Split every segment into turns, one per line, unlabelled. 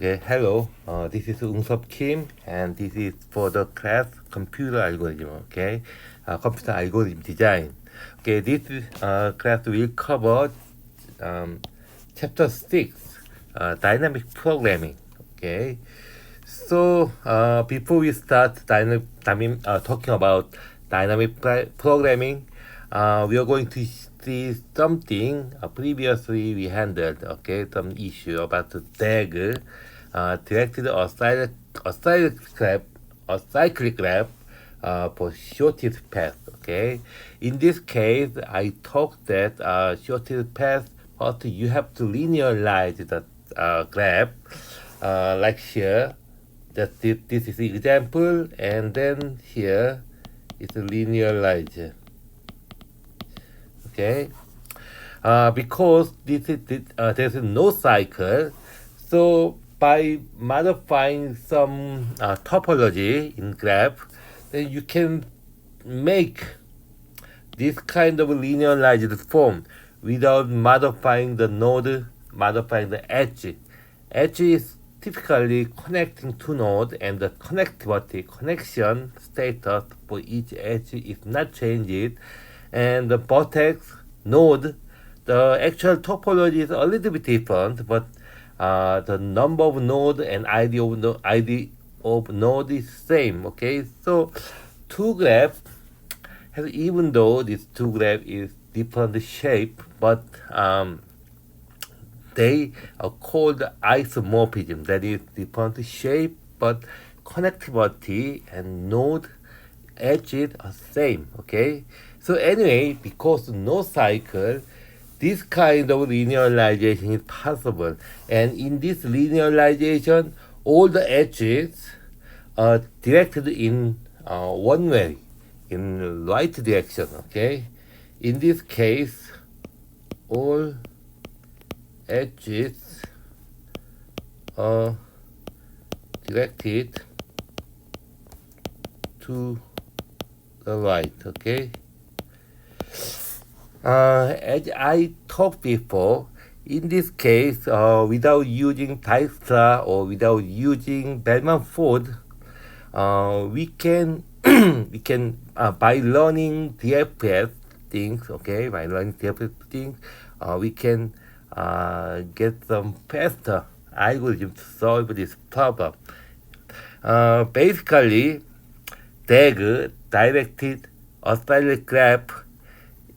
Okay, hello. This is Ungsop Kim, and this is for the class computer algorithm. Okay, computer algorithm design. Okay, this class will cover um, chapter 6, dynamic programming. Okay, so before we start talking about programming, we are going to see something previously we handled. Okay, some issue about the DAG, directed acyclic graph for shortest path. Okay, in this case, I talked that shortest path. First, you have to linearize the graph, like here. This is the example, and then here is a linearizer. Okay, because there's no cycle, so by modifying some topology in graph, then you can make this kind of linearized form without modifying the node, modifying the edge. Edge is typically connecting two nodes, and the connection status for each edge is not changed, and the vertex node, the actual topology is a little bit different, but the number of node and ID of node is same. Okay, so two graph has, even though this two graph is different shape, but they are called isomorphism. That is different shape, but connectivity and node edges are same. Okay, so anyway, because no cycle, this kind of linearization is possible, and in this linearization, all the edges are directed in one way, in right direction. Okay, in this case, all edges are directed to the right. Okay, as I talked before, in this case, without using Dijkstra or without using Bellman-Ford, we can by learning DFS things. Okay, by learning DFS things, we can get some faster algorithm to solve this problem. Basically, DAG, directed acyclic graph,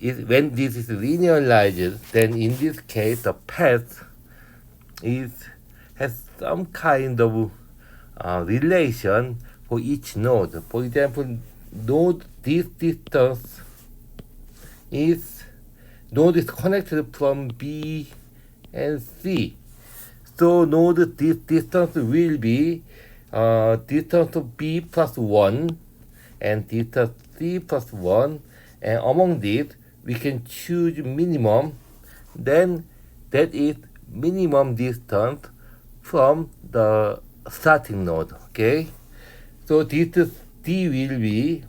is when this is linearized, then in this case the path has some kind of relation for each node. For example, this distance node is connected from B and C. So node this distance will be distance of B plus 1 and distance C plus 1, and among these we can choose minimum, then that is minimum distance from the starting node. Okay, so this D will be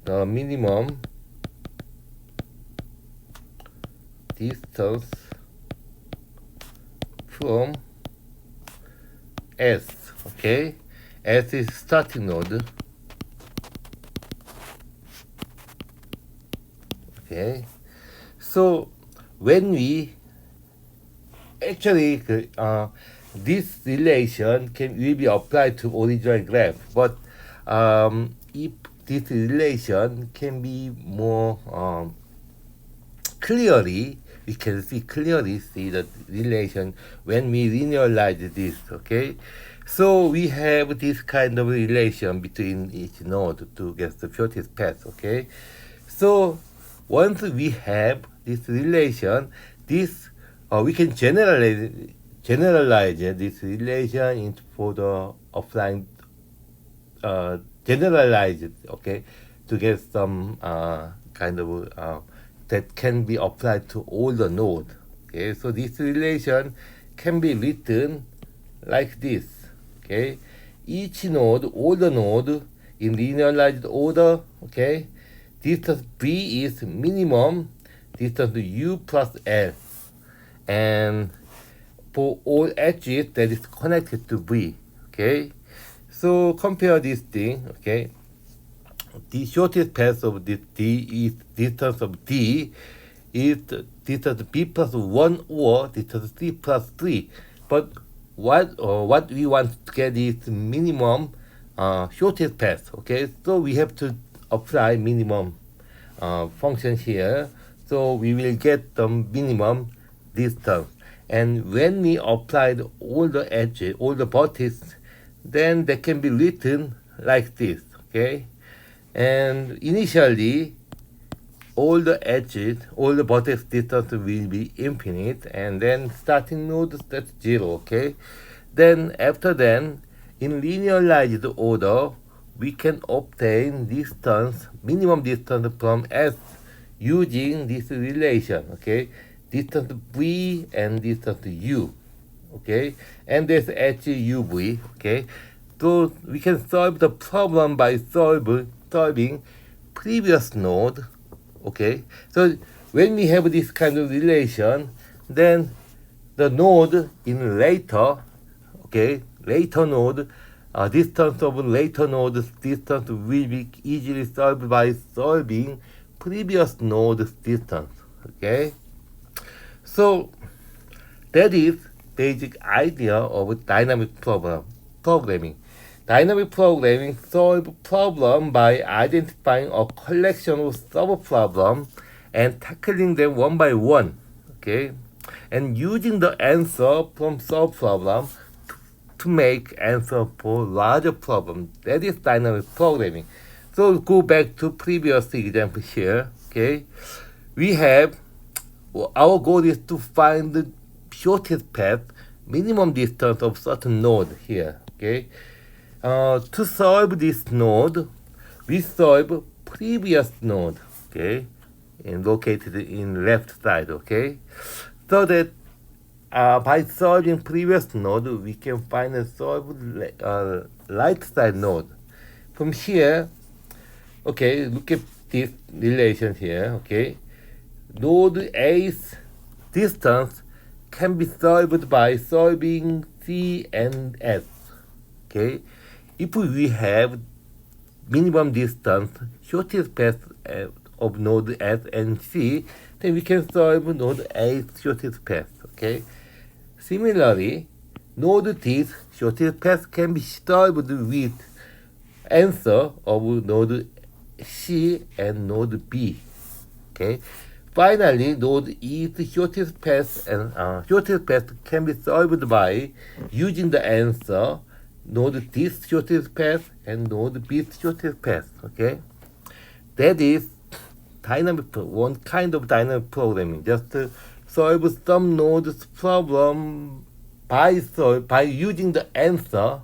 the minimum distance from S. Okay, S is starting node. Okay, so when we actually this relation will be applied to original graph, but if this relation can be more clearly, we can clearly see the relation when we linearize this. Okay, so we have this kind of relation between each node to get the shortest path. Okay, so once we have this relation, we can generalize this relation into for the offline generalized. Okay, to get some kind of that can be applied to all the nodes. Okay, so this relation can be written like this. Okay, each node, all the node in linearized order. Okay, distance B is minimum distance U plus L, and for all edges that is connected to V. Okay, so compare this thing. Okay, the shortest path of this D is distance of D is distance B plus 1 or distance C plus 3. But what we want to get is minimum shortest path. Okay, so we have to apply minimum function here. So we will get the minimum distance. And when we applied all the edges, all the vertices, then they can be written like this. Okay, and initially all the edges, all the vertex distance will be infinite, and then starting node that's 0. Okay, then after then in linearized order we can obtain distance, minimum distance from S using this relation. Okay, distance V and distance U. Okay, and there's HUV. Okay, so we can solve the problem by solving previous node. Okay, so when we have this kind of relation, then the node in later, okay, later node, distance of later node's distance will be easily solved by solving previous node's distance. Okay, so that is basic idea of dynamic programming. Dynamic programming solves problem by identifying a collection of sub-problems and tackling them one by one. Okay, and using the answer from sub-problem to make answer for larger problem. That is dynamic programming. So go back to previous example here. Okay, we have our goal is to find the shortest path, minimum distance of certain node here. Okay, to solve this node, we solve previous node. Okay, and located in left side. Okay, so that by solving previous node, we can finally solve right side node. From here, okay, look at this relation here. Okay, node A's distance can be solved by solving C and S. Okay, if we have minimum distance, shortest path of node S and C, then we can solve node A's shortest path. Okay. Similarly, node D's shortest path can be solved with answer of node C and node B. Okay. Finally, node E's shortest path and shortest path can be solved by using the answer node D's shortest path and node B's shortest path. Okay, that is one kind of dynamic programming. Just to solve some node's problem by using the answer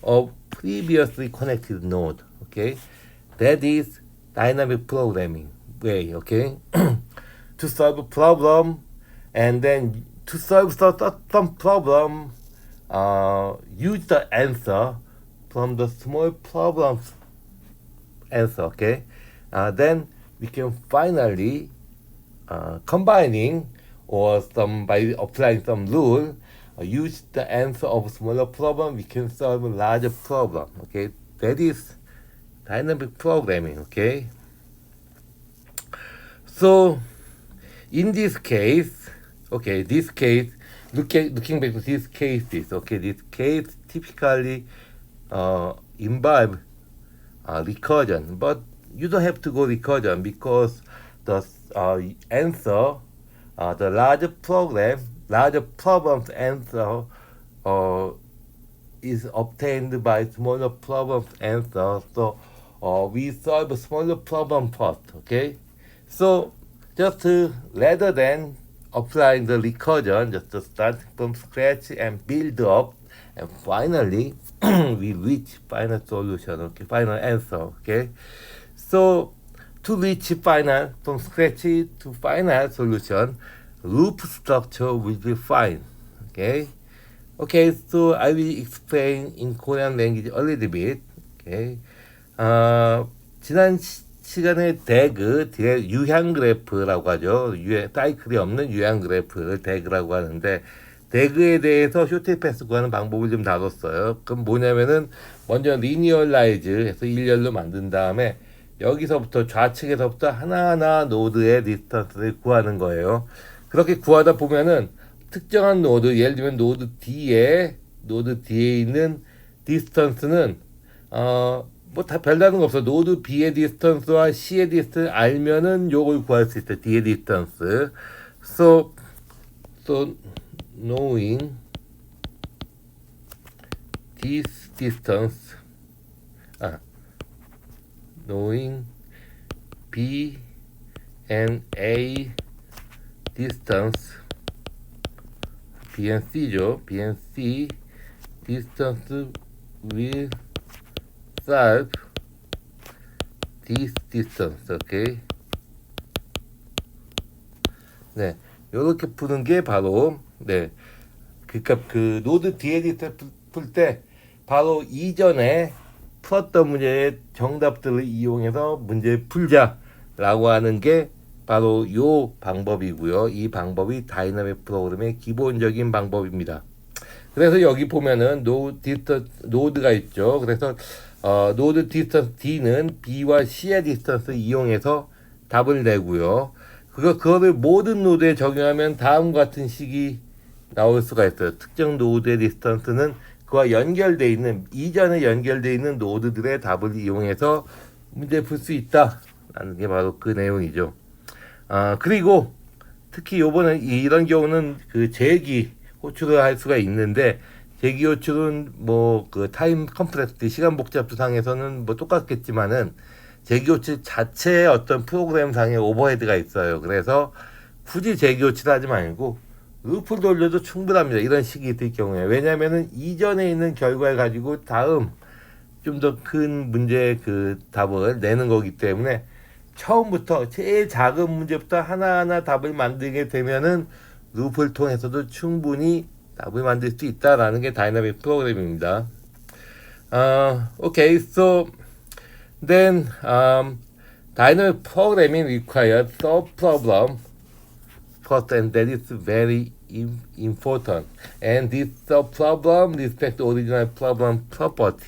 of previously connected node. Okay, that is dynamic programming way. Okay, to solve a problem, and then to solve some problem, use the answer from the small problems answer. Okay, then we can finally combining or by applying some rule, use the answer of smaller problem, we can solve a larger problem. Okay, that is dynamic programming. Okay, so in this case, okay, this case, looking back to these cases, okay, this case typically involve recursion, but you don't have to go recursion because the answer, the larger problem's answer is obtained by smaller problem's answer. So we solve a smaller problem first. Okay, so just rather than applying the recursion, just to start from scratch and build up, and finally we reach final solution. Okay, final answer. Okay, so to reach final from scratch to final solution, loop structure will be fine. Okay, so I will explain in Korean language a little bit. Okay, 지난 시간에 DAG, 유형 그래프라고 하죠. 사이클이 없는 유형 그래프를 DAG라고 하는데, 대그에 대해서 쇼트 패스 구하는 방법을 좀 다뤘어요. 그럼 뭐냐면은 먼저 리니얼라이즈 해서 일렬로 만든 다음에 여기서부터 좌측에서부터 하나하나 노드의 디스턴스를 구하는 거예요. 그렇게 구하다 보면은 특정한 노드, 예를 들면 노드 D에 있는 디스턴스는 뭐 다 별다른 거 없어. 노드 B의 디스턴스와 C의 디스턴스 알면은 요걸 구할 수 있어. D의 디스턴스. So knowing this distance, knowing B and A distance, B and C죠. B and C distance will solve this distance. 오케이. 네, 요렇게 푸는 게 바로 그러니까 그 노드 D에 풀 때 바로 이전에 풀었던 문제의 정답들을 이용해서 문제 풀자라고 하는 게 바로 요 방법이고요. 이 방법이 다이나믹 프로그램의 기본적인 방법입니다. 그래서 여기 보면은 노드가 있죠. 그래서 노드 디스턴스 D는 B와 C의 디스턴스 이용해서 답을 내고요. 그거를 모든 노드에 적용하면 다음과 같은 식이 나올 수가 있어요. 특정 노드의 디스턴스는 그와 이전에 연결되어 있는 노드들의 답을 이용해서 문제 풀 수 있다라는 게 바로 그 내용이죠. 그리고 특히 요번에 이런 경우는 그 재기 호출을 할 수가 있는데, 재기 호출은 뭐 그 타임 컴플렉스 시간 복잡도 상에서는 뭐 똑같겠지만은 재기 호출 자체에 어떤 프로그램 상의 오버헤드가 있어요. 그래서 굳이 재기 호출을 하지 말고 루프를 돌려도 충분합니다. 이런 식이 될 경우에. 왜냐면은 이전에 있는 결과를 가지고 다음 좀 더 큰 문제의 그 답을 내는 거기 때문에 처음부터 제일 작은 문제부터 하나하나 답을 만들게 되면은 루프를 통해서도 충분히 답을 만들 수 있다라는 게 다이나믹 프로그램입니다. Okay, so then dynamic programming requires solve problem first, and that is very important. And this problem respects the original problem property.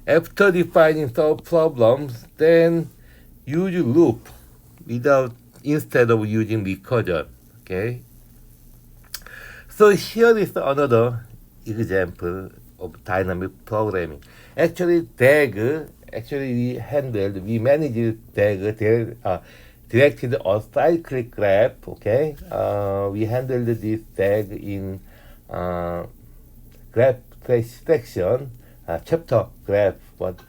After defining solve problems, then use loop instead of using recursion. Okay. So here is another example of dynamic programming. Actually, we managed DAG, directed a cyclic graph. Okay, we handled this DAG in graph section, chapter graph. But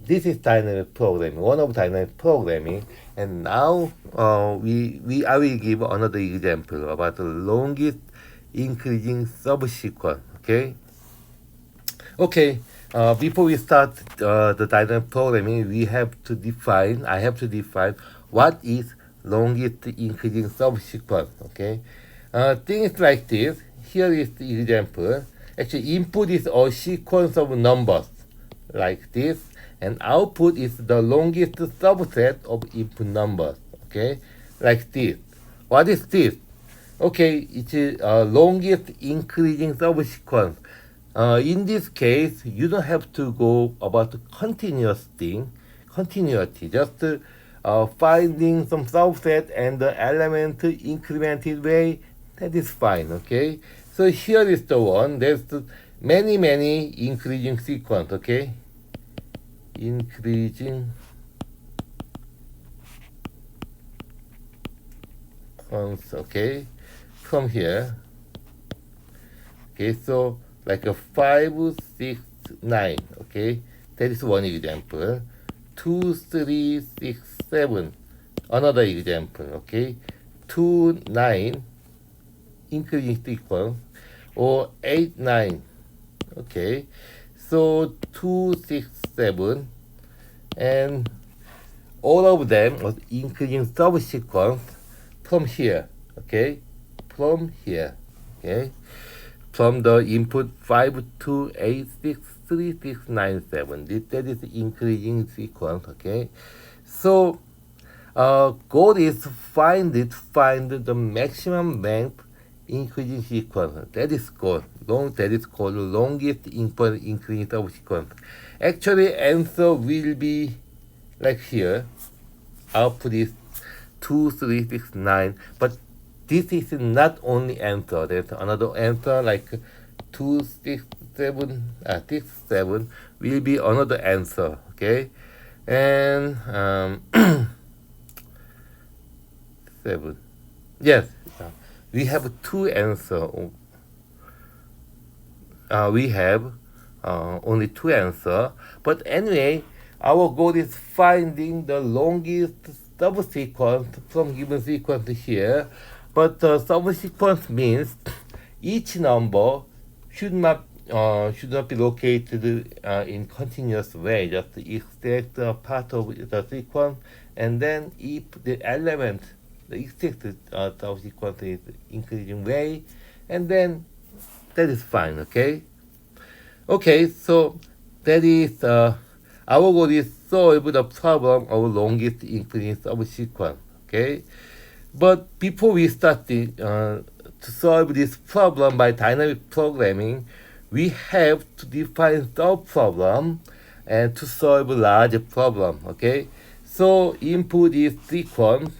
this is dynamic programming, one of dynamic programming. And now I will give another example about the longest increasing subsequence. Okay. Before we start the dynamic programming, I have to define what is longest increasing subsequence. Okay. Things like this. Here is the example. Actually, input is a sequence of numbers like this, and output is the longest subset of input numbers. Okay, like this. What is this? Okay, it's longest increasing subsequence. In this case, you don't have to go about continuity. Just finding some subset and the element incremented way. That is fine. Okay. So here is the one. There's many increasing sequence. Okay. Increasing sequence. Okay. From here. Okay. So like a 5, 6, 9. Okay. That is one example. 2, 3, 6, 7. Another example. Okay. 2, 9. Increasing sequence. Or 8, 9. Okay. So 2, 6, 7. And all of them are increasing subsequence from here. Okay. From here. Okay. From the input 5 to 8, 6, 3, 6, 9, 7. That is increasing sequence. Okay. So goal is to find the maximum length increasing sequence. That is called longest increasing subsequence. Actually, answer will be like here. Output is 2, 3, 6, 9. But this is not only answer. There's another answer like 2, 6, 7, 6, 7 will be another answer. Okay, and 7. Yes, we have two answers. We have only two answers. But anyway, our goal is finding the longest subsequence from given sequence here. But subsequence means each number should not be located in continuous way. Just extract a part of the sequence, and then if the element, the extracted subsequence is increasing way, and then that is fine. Okay, so that is our goal is solve the problem of longest increasing subsequence. Okay, but before we start to solve this problem by dynamic programming, we have to define subproblem and to solve a larger problem. Okay, so input is sequence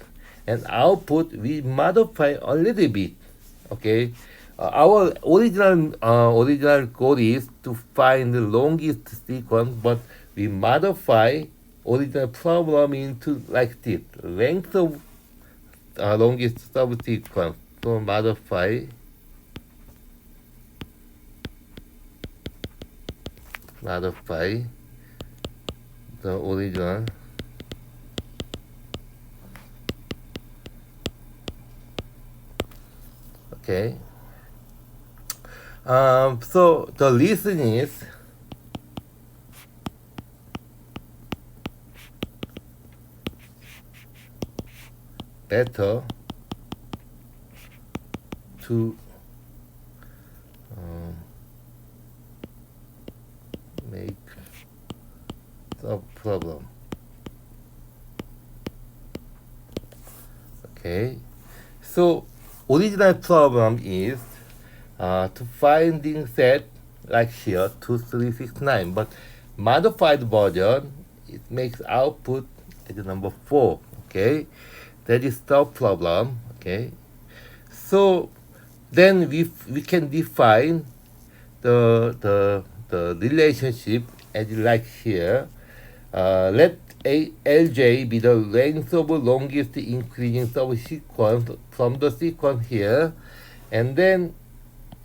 and output we modify a little bit. Okay, our original goal is to find the longest sequence, but we modify original problem into like this: length of longest subsequence. So modify the original okay. So the reason is better to make the problem. Okay, so original problem is to finding set like here 2, 3, 6, 9, but modified version it makes output as the number 4. Okay, that is the problem. Okay, so then we can define the relationship as like here. Let Lj be the length of longest increasing subsequence from the sequence here, and then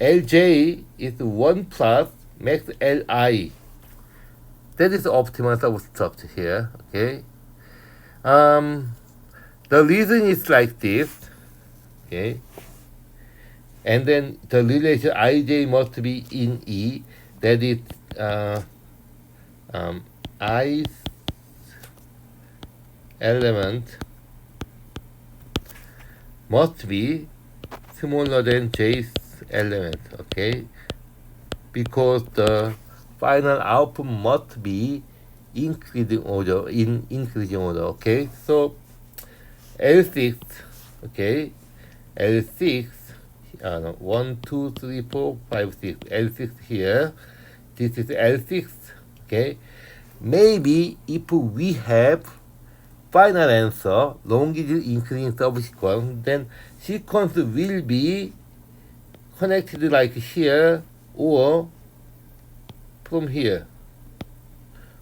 Lj is 1 plus max Li. That is the optimal substructure here. Okay. The reason is like this. Okay. And then the relation Ij must be in E. That is I's element must be smaller than J's element. Okay, because the final output must be increasing order. Okay, so L6. Okay, L6. 1, 2, 3, 4, 5, 6. L6 here. This is L6. Okay, maybe if we have final answer longitude increasing subsequence, then sequence will be connected like here or from here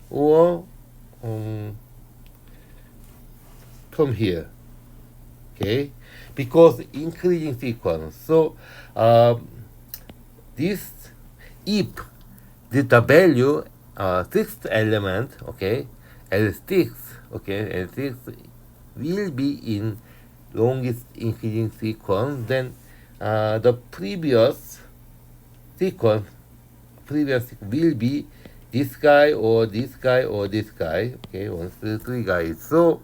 or from here. Okay, because increasing sequence. So this if the value sixth element, okay, L6, okay, L6 will be in longest increasing sequence, then the previous sequence will be this guy or this guy or this guy. Okay, 1, 2, 3 guys. So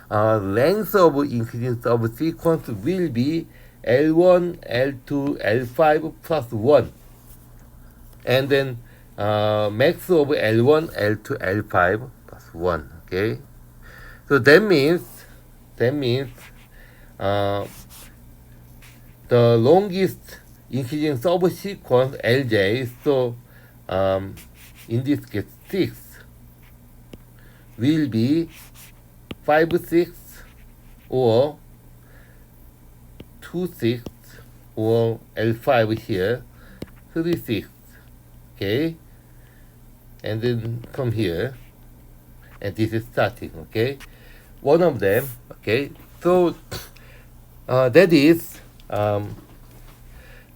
length of increasing subsequence will be L1, L2, L5 plus 1. And then max of L1, L2, L5 plus 1. Okay. So that means the longest increasing subsequence Lj, so in this case 6 will be 5 6 or 2 6 or L5 here 3 6, okay, and then come here, and this is starting, okay, one of them, okay. So that is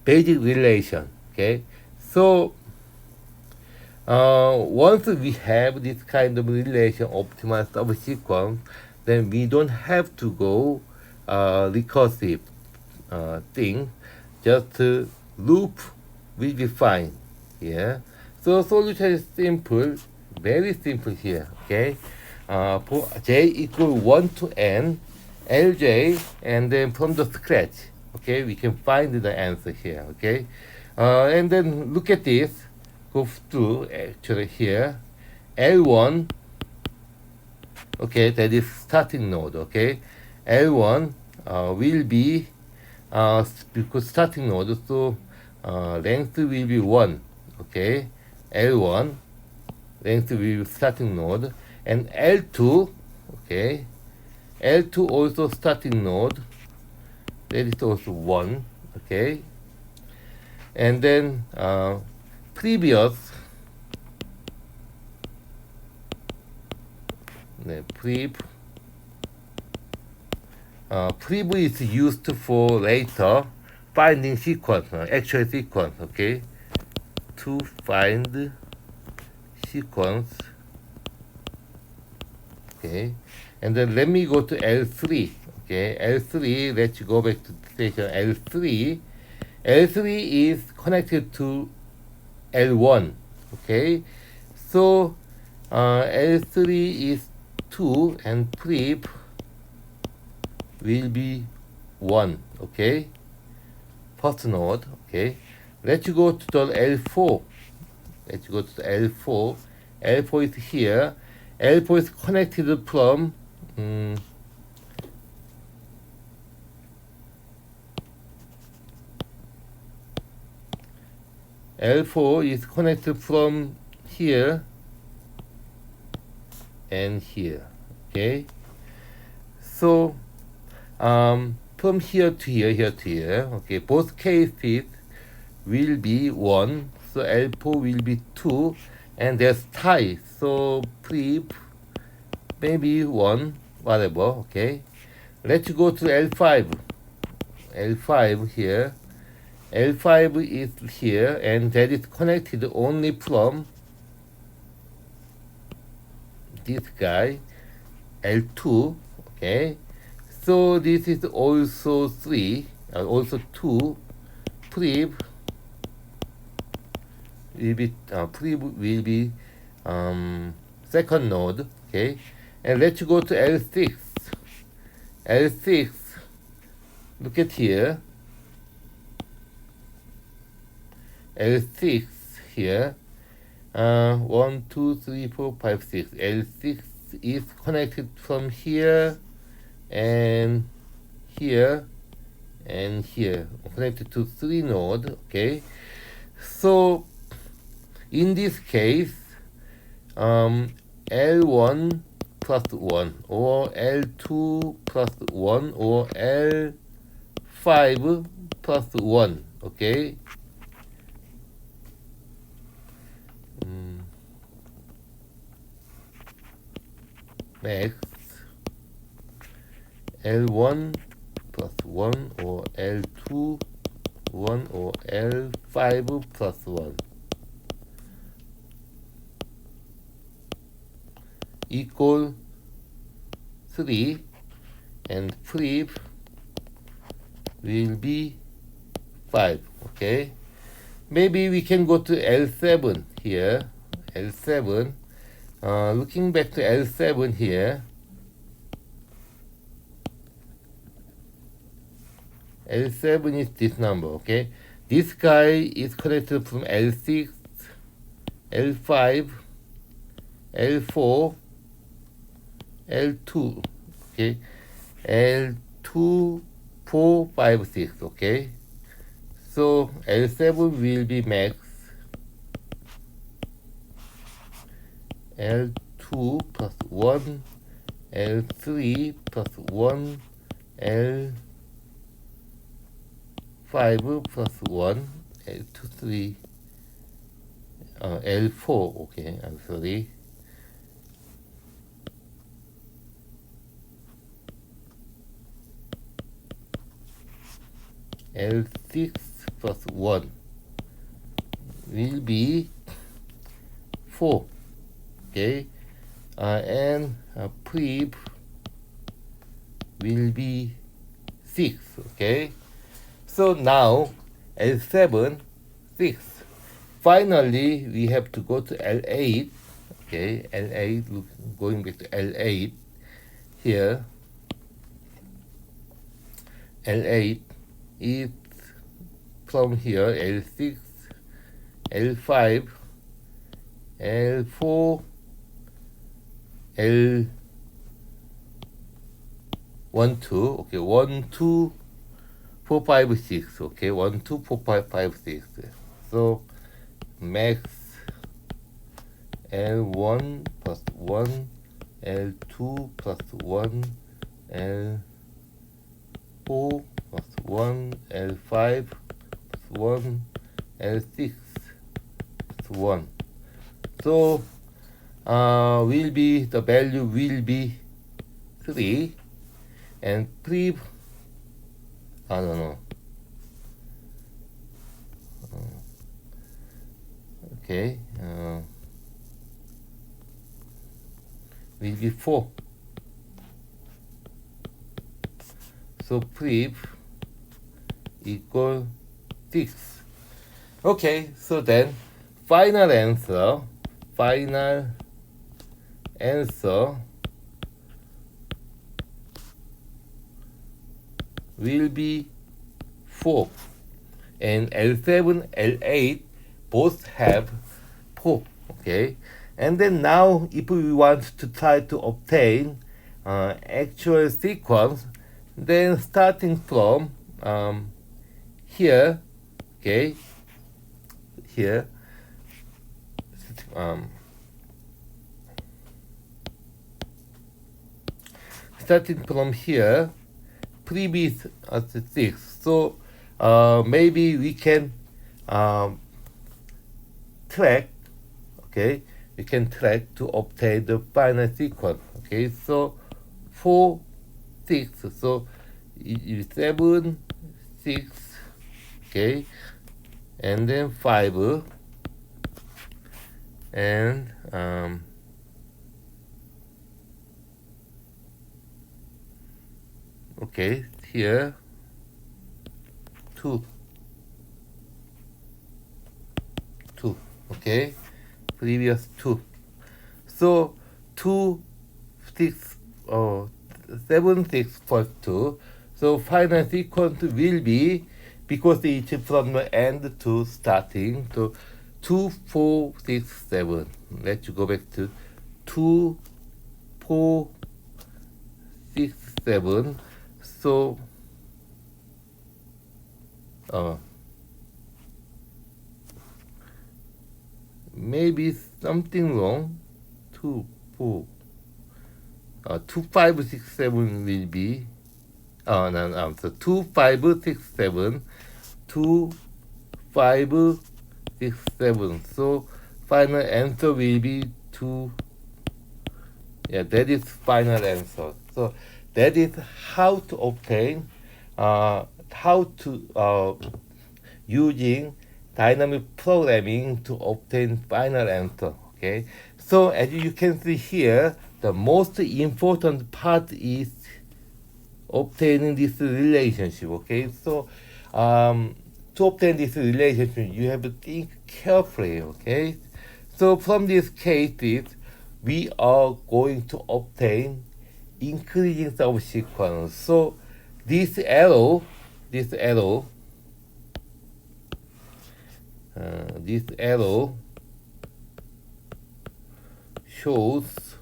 basic relation, okay. So once we have this kind of relation optimal subsequence, then we don't have to go recursive thing, just loop will be fine here. So solution is simple, very simple here, okay. For j equal 1 to n, Lj, and then from the scratch, okay, we can find the answer here, okay. And then look at this, go through actually here, L1, okay, that is starting node, okay. L1 will be because starting node, so length will be 1, okay. L1 length will be starting node, and L2, okay, L2 also starting node, that is also 1, okay. And then previous prev is used for later finding sequence, actual sequence, okay, to find sequence, okay. And then let me go to L3, okay. L3, let's go back to station L3. L3 is connected to L1, okay. So L3 is 2 and prev will be 1, okay, first node, okay. Let's go to the L4. Let's go to the L4. L4 is here. L4 is connected from L4 is connected from here and here, okay. So from here to here, here to here, okay, both cases will be 1, so L4 will be 2, and there's tie, so prev maybe 1, whatever, okay. Let's go to L5. L5 here. L5 is here, and that is connected only from this guy, L2, okay. So this is also 3, also 2, prev will be second node, okay. And let's go to L6. L6, look at here. L6 here, 1 2 3 4 5 6. L6 is connected from here and here and here, connected to 3 node, okay. So in this case, L1 plus 1 or L2 plus 1 or L5 plus 1, okay. Next, L1 plus 1 or L2 1 or L5 plus 1 equal 3, and prev will be 5, okay. Maybe we can go to L7 here. L7, looking back to L7 here, L7 is this number, okay. This guy is connected from L6, L5, L4, L2, okay. L2, 4, 5, 6, okay. So L7 will be max, L2 plus 1, L3 plus 1, L5 plus 1, L2, 3, L4, okay, I'm sorry. L6 plus 1 will be 4, okay, and prep will be 6, okay. So now L7, 6. Finally, we have to go to L8, okay, L8, going back to L8 here. L8 is from here, L6, L5, L4, L1, 2, okay, 1, 2, 4, 5, 6, okay, 1, 2, 4, 5, 5, 6. So max L1 plus 1, L2 plus 1, L4 plus 1, L5 plus 1, L6 plus 1. So will be, the value will be 3, and prep, I don't know. Okay, will be 4. So prep equal 6. Okay, so then final answer will be 4, and L7, L8 both have 4, okay. And then now if we want to try to obtain actual sequence, then starting from here, okay, here, starting from here, previous 6. So maybe we can track, okay, we can track to obtain the final sequence, okay. So 4, 6, so 7, 6, okay, and then 5, and okay, here 2, okay, previous 2. So 2, 6, 7, 6 plus 2. So final sequence will be, because it's from the end to starting, so 2, 4, 6, 7. Let's go back to 2, 4, 6, 7. So maybe something wrong. 2, 4, 2, 5, 6, 7 will be, no, so 2, 5, 6, 7, 2, 5, 6, 7. So final answer will be 2. Yeah, that is final answer. So that is how to obtain, using dynamic programming to obtain final answer. Okay, so as you can see here, the most important part is obtaining this relationship. Okay, so to obtain this relationship, you have to think carefully. Okay, so from these cases, we are going to obtain increasing subsequence. So this arrow shows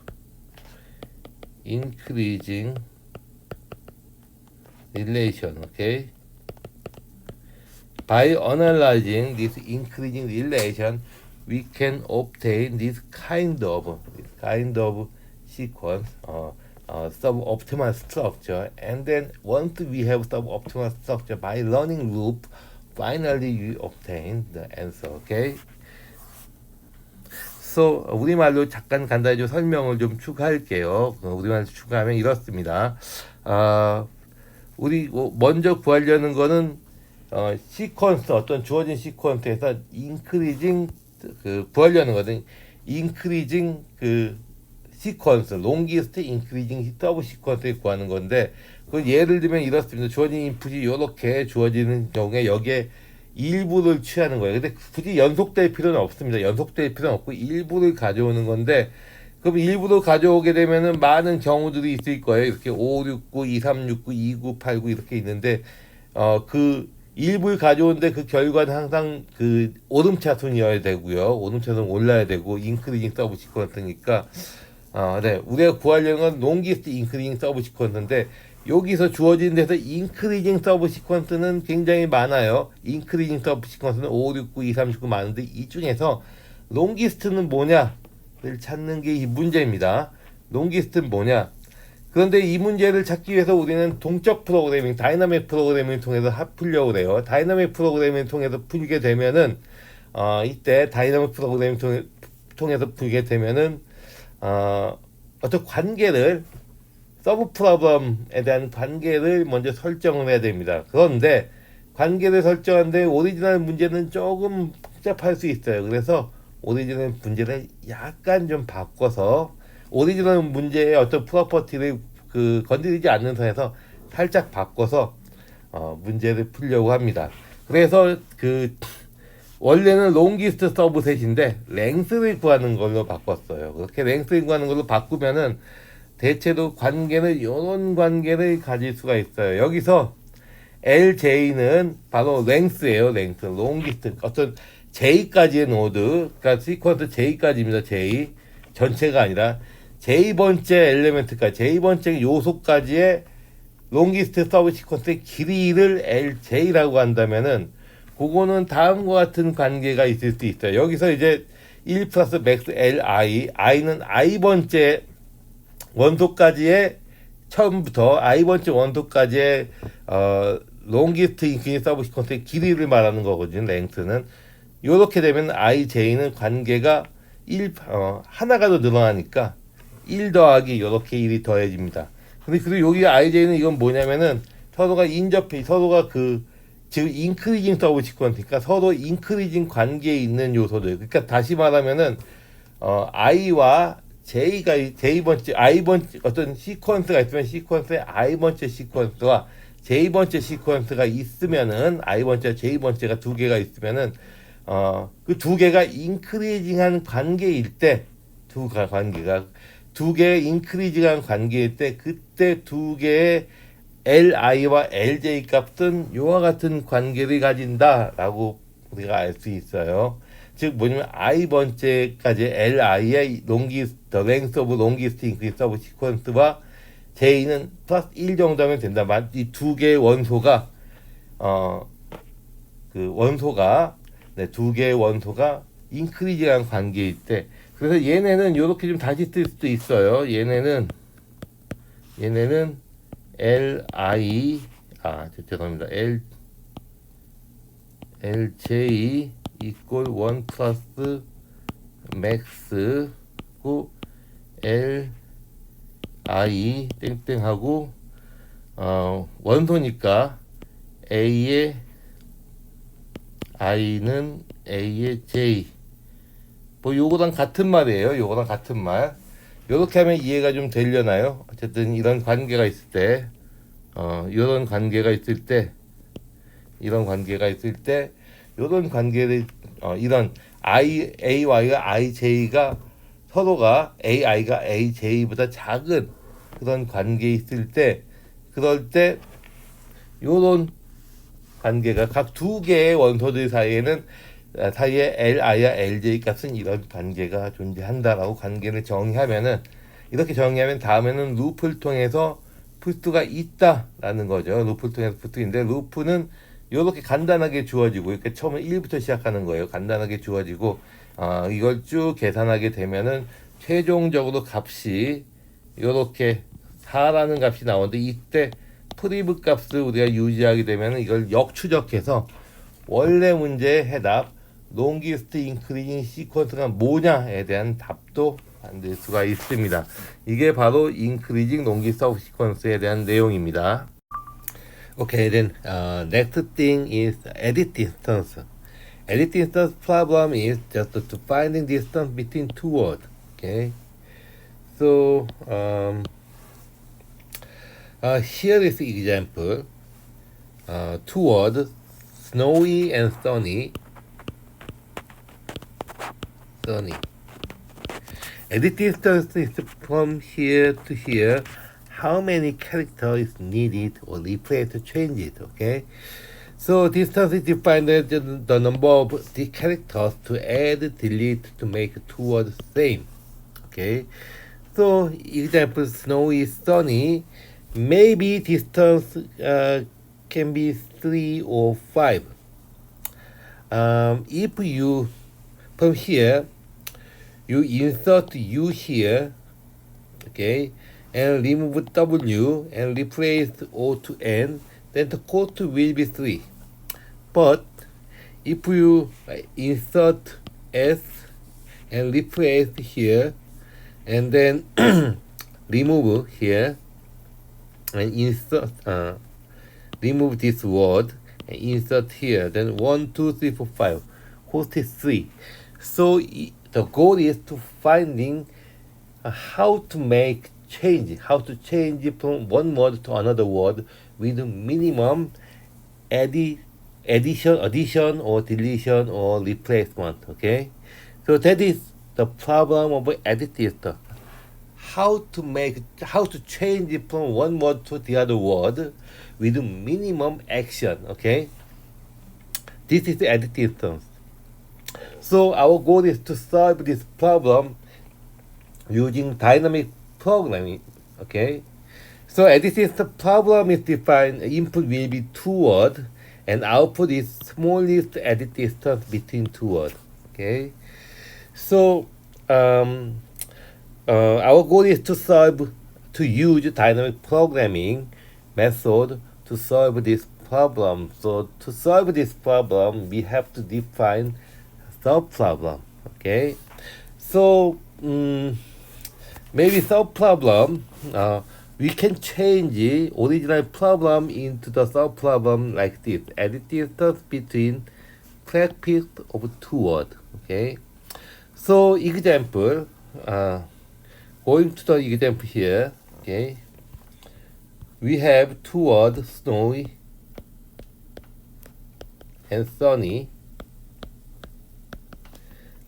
increasing relation, okay? by analyzing this increasing relation, we can obtain this kind of sequence, suboptimal structure. And then once we have suboptimal structure by learning loop, finally you obtain the answer. Okay. So 우리말로 잠깐 간단히 좀 설명을 좀 추가할게요. 우리말로 추가하면 이렇습니다. 우리 먼저 구하려는 거는 시퀀스, 어떤 주어진 시퀀스에서 인크리징 구하려는 거는 인크리징 시퀀스, 롱기스트 인크리징 서브 시퀀스를 구하는 건데, 그 예를 들면 이렇습니다. 주어진 인풋이 이렇게 주어지는 경우에 여기에 일부를 취하는 거예요. 근데 굳이 연속될 필요는 없습니다. 연속될 필요는 없고 일부를 가져오는 건데, 그럼 일부를 가져오게 되면은 많은 경우들이 있을 거예요. 이렇게 5, 6, 9, 2, 3, 6, 9, 2, 9, 8, 9 이렇게 있는데, 그 일부를 가져오는데 그 결과는 항상 그 오름차순이어야 되고요. 오름차순 올라야 되고, 인크리징 서브 시퀀스니까, 네. 우리가 구하려는 건 롱기스트 인크리징 서브 시퀀스인데, 여기서 주어진 데서 인크리징 서브 시퀀스는 굉장히 많아요. 인크리징 서브 시퀀스는 5, 6, 9, 2, 3, 9 많은데, 이 중에서 롱기스트는 뭐냐를 찾는 게 이 문제입니다. 롱기스트는 뭐냐? 그런데 이 문제를 찾기 위해서 우리는 동적 프로그래밍, 다이나믹 프로그래밍을 통해서 풀려고 그래요. 다이나믹 프로그래밍을 통해서 풀게 되면은, 이때 다이나믹 프로그래밍 통해서 풀게 되면은, 어떤 관계를, 서브 프로블럼에 대한 관계를 먼저 설정을 해야 됩니다. 그런데 관계를 설정하는데 오리지널 문제는 조금 복잡할 수 있어요. 그래서 오리지널 문제를 약간 좀 바꿔서 오리지널 문제의 어떤 프로퍼티를 건드리지 않는 선에서 살짝 바꿔서 문제를 풀려고 합니다. 그래서 원래는 롱기스트 서브셋인데 랭스를 구하는 걸로 바꿨어요. 그렇게 랭스를 구하는 걸로 바꾸면은 대체로 관계는 이런 관계를 가질 수가 있어요. 여기서 LJ는 바로 랭스예요. 랭스, 롱기스트, 어떤 J까지의 노드, 그러니까 시퀀스 J까지입니다. J 전체가 아니라 J번째 엘리멘트까지, J번째 요소까지의 롱기스트 서브 시퀀스의 길이를 LJ라고 한다면은 그거는 다음과 같은 관계가 있을 수 있어요. 여기서 이제 1 플러스 맥스 LI, I는 I번째 원소까지의 처음부터 I번째 원소까지의 롱기스트 인피니트 서브 시퀀스의 길이를 말하는 거거든요. 랭스는. 요렇게 되면 IJ는 관계가 하나가 더 늘어나니까 1 더하기 요렇게 1이 더해집니다. 근데 그리고 여기 IJ는 이건 뭐냐면은 서로가 인접해, 서로가 지금 인크리징 서브 시퀀스니까 서로 인크리징 관계에 있는 요소들. 그러니까 다시 말하면은 I와 J번째, I번째 어떤 시퀀스가 있으면 시퀀스에 I번째 시퀀스와 J번째 시퀀스가 있으면은 I번째, J번째가 두 개가 있으면은 그 두 개가 인크리징한 관계일 때 두 개의 인크리징한 관계일 때 그때 두 개의 LI와 LJ 값은 이와 같은 관계를 가진다라고 우리가 알 수 있어요. 즉 뭐냐면 I번째까지 LI의 롱기스트, 랭스 오브 롱기스트 인크리스 서브 시퀀스와 J는 플러스 1 정도면 된다. 이 두 개의 원소가 두 개의 원소가 인크리징한 관계일 때, 그래서 얘네는 이렇게 좀 다시 쓸 수도 있어요. 얘네는 LI 죄송합니다. LJ equal 1 플러스 맥스고 LI 땡땡하고 원소니까 A의 I는 A의 J 뭐 요거랑 같은 말이에요. 요거랑 같은 말. 요렇게 하면 이해가 좀 되려나요? 어쨌든 이런 관계가 있을 때 이런 관계가 있을 때 이런 관계를 이런 AY가 IJ가 서로가 AI가 AJ보다 작은 그런 관계에 있을 때, 그럴 때 요런 관계가 각 두 개의 원소들 사이에 LI와 LJ 값은 이런 관계가 존재한다라고 관계를 정의하면은, 이렇게 정의하면 다음에는 루프를 통해서 풀 수가 있다라는 거죠. 루프를 통해서 풀 수 있는데, 루프는 이렇게 간단하게 주어지고 이렇게 처음에 1부터 시작하는 거예요. 간단하게 주어지고 이걸 쭉 계산하게 되면은 최종적으로 값이 이렇게 4라는 값이 나오는데 이때 프리브 값을 우리가 유지하게 되면 이걸 역추적해서 원래 문제의 해답 longest increasing sequence가 뭐냐에 대한 답도 만들 수가 있습니다. 이게 바로 increasing longest sequence에 대한 내용입니다. Okay, then next thing is edit distance. Edit distance problem is just to finding distance between two words. Okay, so here is the example. Two words, snowy and sunny. Sunny. Edit distance is from here to here. How many characters is needed or replaced to change it? Okay. So distance is defined as the number of the characters to add, delete to make two words same. Okay. So example snowy, sunny. Maybe distance can be 3 or 5. If you from here you insert U here, okay, and remove W and replace O to N, then the cost will be 3. But if you insert S and replace here and then remove here and insert remove this word and insert here, then 1 2 3 4 5, cost is 3. So the goal is to finding how to make change, how to change from one word to another word with minimum addition or deletion or replacement. Okay, so that is the problem of edit distance. How to change it from one word to the other word with minimum action. Okay, this is the edit distance. So our goal is to solve this problem using dynamic programming. Okay, so edit distance problem is defined. Input will be two words and output is smallest edit distance between two words. Okay, so our goal is to use dynamic programming method to solve this problem. So to solve this problem, we have to define subproblem. Okay, so maybe subproblem we can change the original problem into the subproblem like this: edit distance between prefix of two words. Okay, so example. Going to the example here, okay, we have two words, snowy and sunny.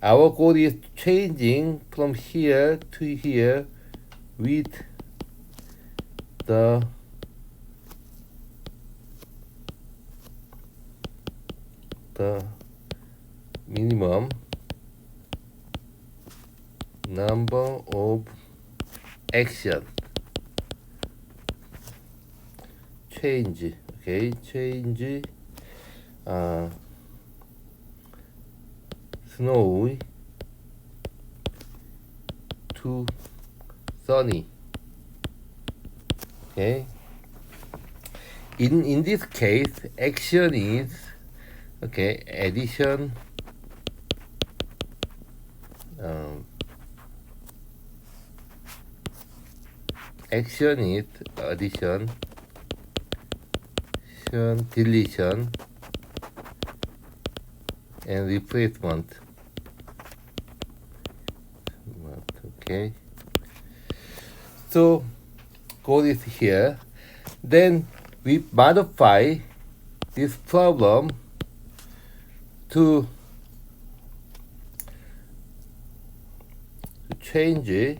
Our goal is changing from here to here with the minimum number of action. Change, okay, change snowy to sunny. Okay, in this case action is, okay, addition action is addition, deletion, and replacement. Okay, so goal is here. Then we modify this problem to change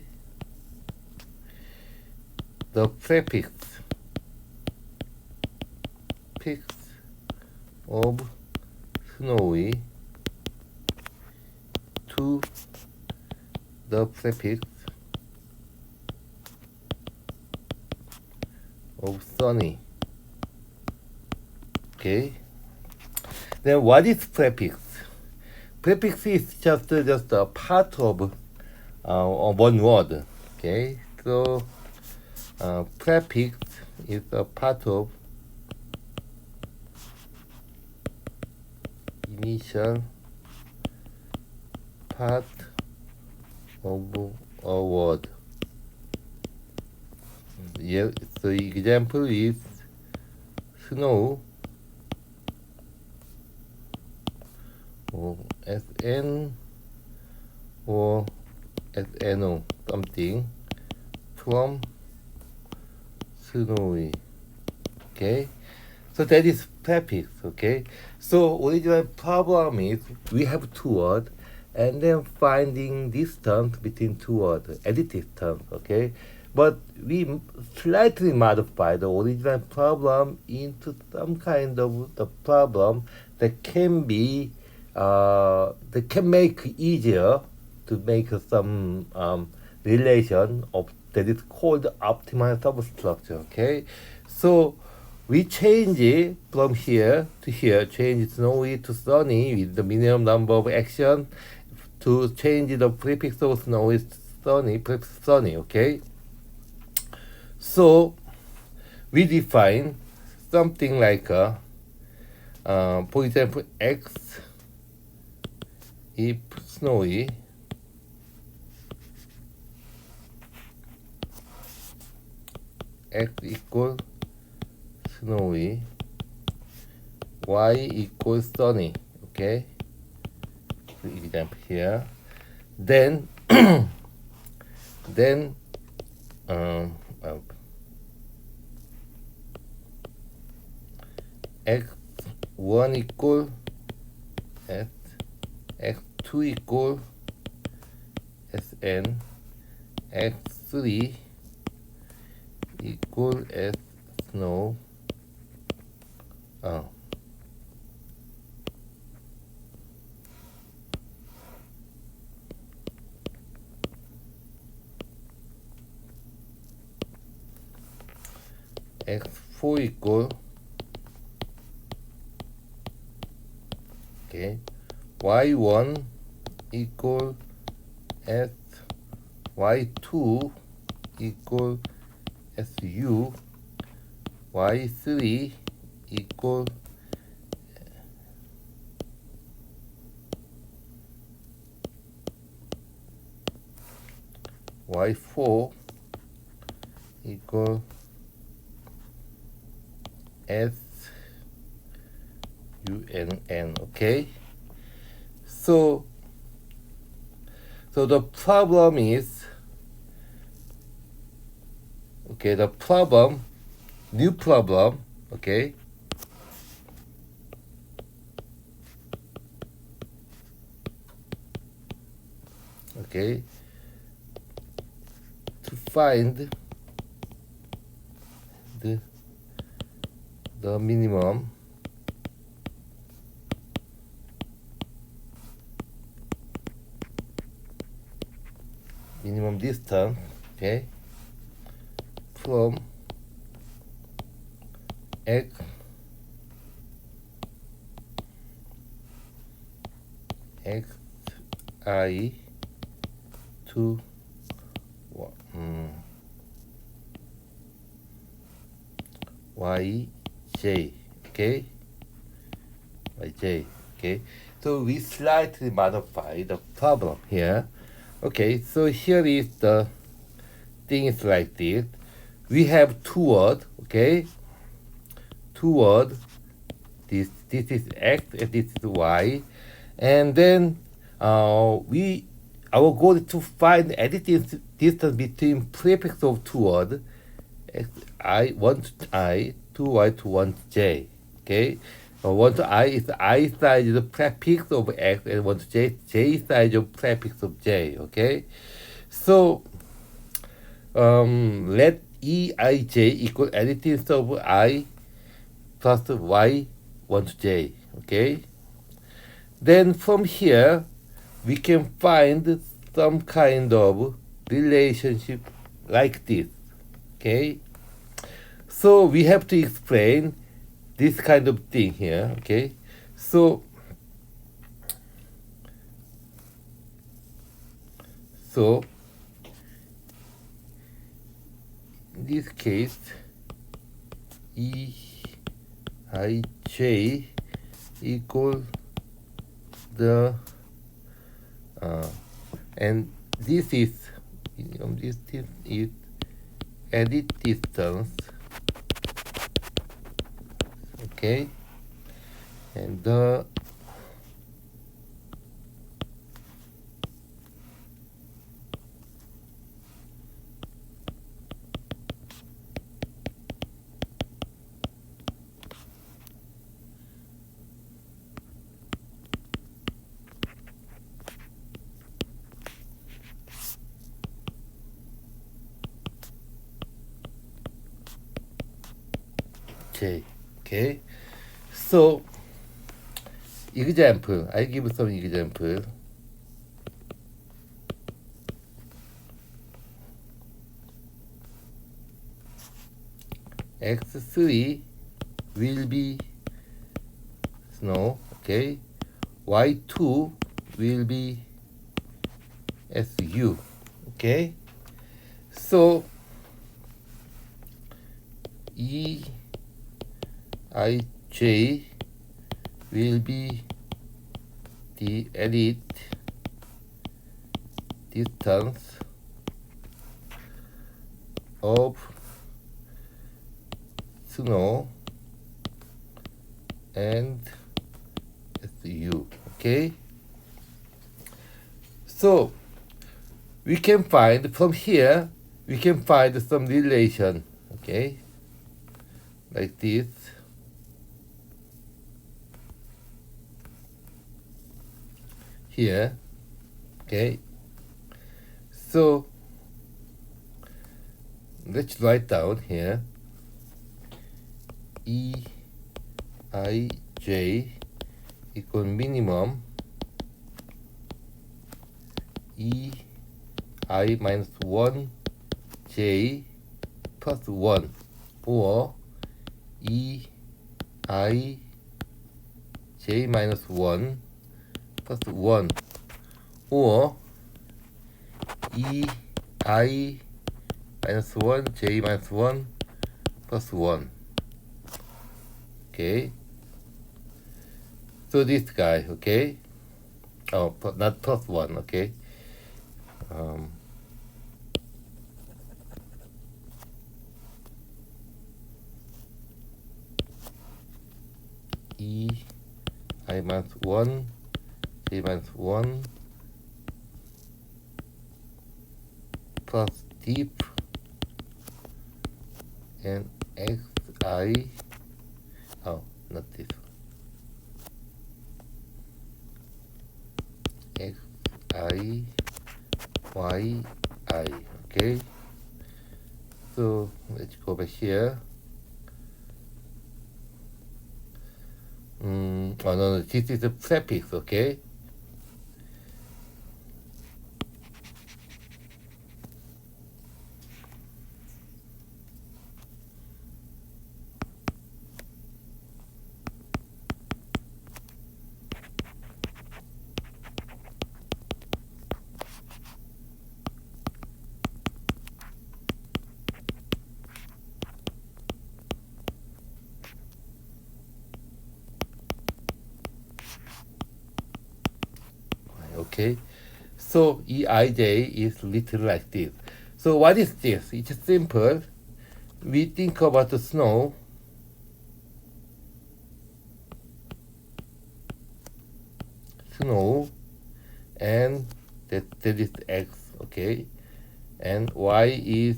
the prefix of snowy to the prefix of sunny. Okay, Then what is prefix? Prefix is just a part of one word. Okay, so prefix is a part of initial part of a word. Yeah, so example is snow, or SN or SNO, something from snowy. Okay, so that is prefix. Okay, so original problem is we have two words and then finding distance between two words, edit distance. Okay, but we slightly modify the original problem into some kind of the problem that can be that can make easier to make some relation of that is called optimal substructure. Okay, so we change it from here to here, change snowy to sunny with the minimum number of actions to change the prefix of snowy to sunny, prefix sunny. Okay, so we define something like for example, x if snowy x equals snowy, y equals sunny. Okay, for example here, then then x1 equal s, x2 equal sn, x3 equal s snow. x4 equal, okay, y1 equal s, y2 equal su, y3 equal y4 equal s u n n. Okay, so the problem is, okay, the problem, new problem. Okay, okay, to find the minimum distance, okay, from x xi to yj. Okay, yj. Okay, so we slightly modify the problem here. Okay, so here is the thing is like this. We have two words. Okay, two words. This is x and this is y, and then our goal is to find editing distance between prefix of two words, I1 to I, 2y to 1 to j. Okay, 1 to I is I side of the prefix of x, and 1 to j side of prefix of j. Okay, so let eij equal editing of I plus y 1 to j. Okay, then from here we can find some kind of relationship like this. Okay, so we have to explain this kind of thing here. Okay, So in this case, Eij equal the and this is edit distance, okay, and the okay. So example, I give some example. X3 will be snow, okay. Y2 will be SU, okay. So Eij will be the edit distance of snow and SU, okay. So we can find from here, we can find some relation, okay, like this. Here, okay. So let's write down here Eij equal minimum Ei minus 1 j plus 1, or Eij j minus 1 plus 1, or Ei minus 1 j minus 1 plus 1, okay. So this guy, okay, oh, not plus 1, okay. Ei minus 1 j minus 1 plus deep and xi, oh, not this one, xi yi, okay. So let's go back here. Oh no, this is a prefix, okay. Okay, so Eij is written like this. So what is this? It's simple. We think about the snow. And that is x, okay, and y is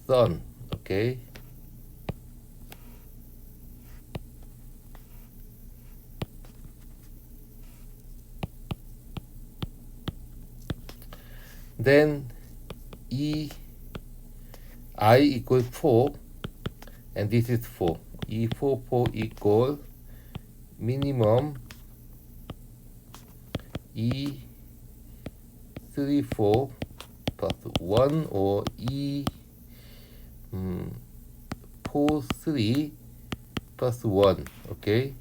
sun, okay. Then I equals 4, and this is 4. E4 equal minimum E34 plus 1, or E43 plus 1, okay.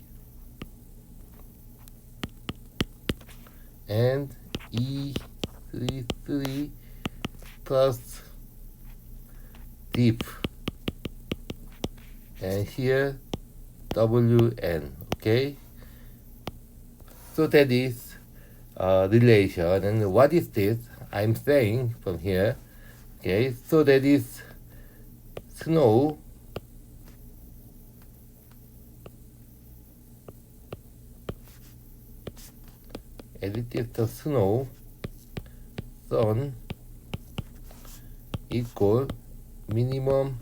and E33 plus deep, and here WN. Okay, so that is relation. And what is this? I'm saying from here. Okay, so that is snow additive to snow sun equal minimum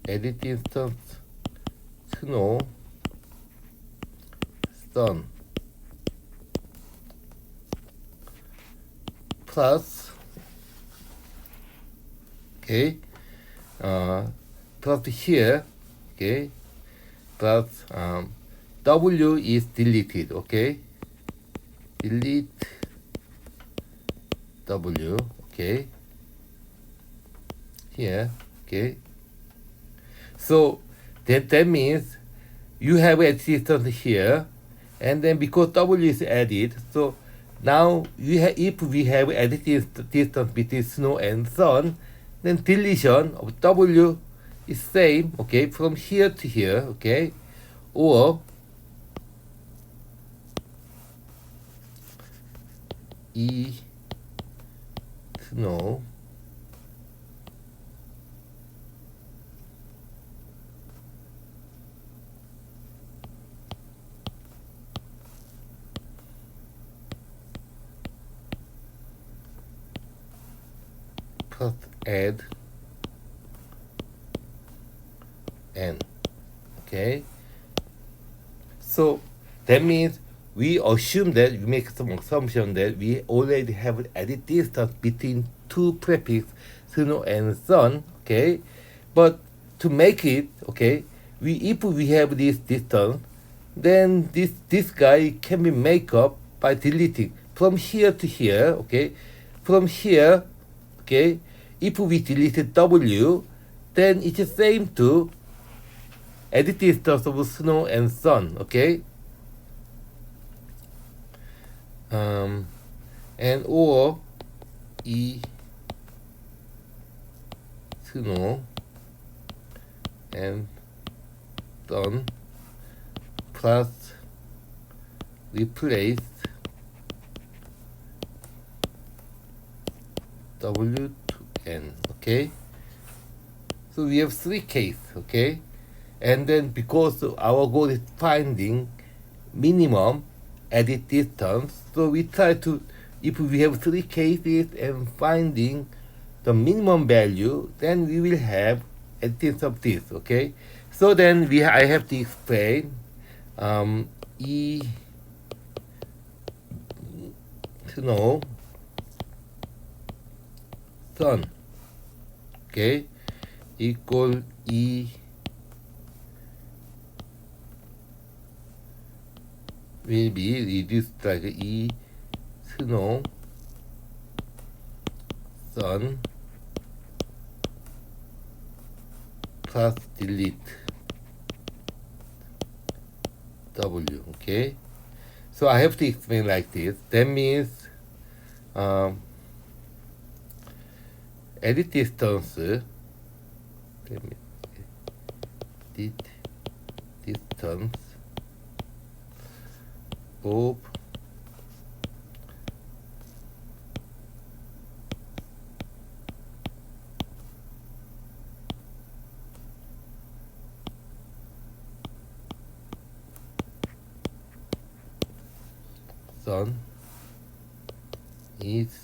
additive distance snow sun plus, okay, plus here, okay, plus W is deleted, okay, delete W, okay, here, okay. So that means you have a distance here, and then because W is added, so now if we have added distance between snow and sun, then deletion of W is same, okay, from here to here, okay, or E snow plus add N, okay. So that means we assume that we make some assumption that we already have added distance between two prefix snow and sun, okay. But to make it, okay, if we have this distance, then this guy can be make up by deleting from here to here, okay. From here, okay, if we deleted W, then it's the same to added distance of snow and sun, okay. And or E snow and sun plus replace W to N, okay. So we have three cases, okay. And then because our goal is finding minimum added distance, so we try to, if we have three cases and finding the minimum value, then we will have a distance of this, okay. So then I have to explain E snow sun, okay, equal E will be reduced like E snow sun plus delete W, okay. So I have to explain like this. That means edit distance, edit distance of sun is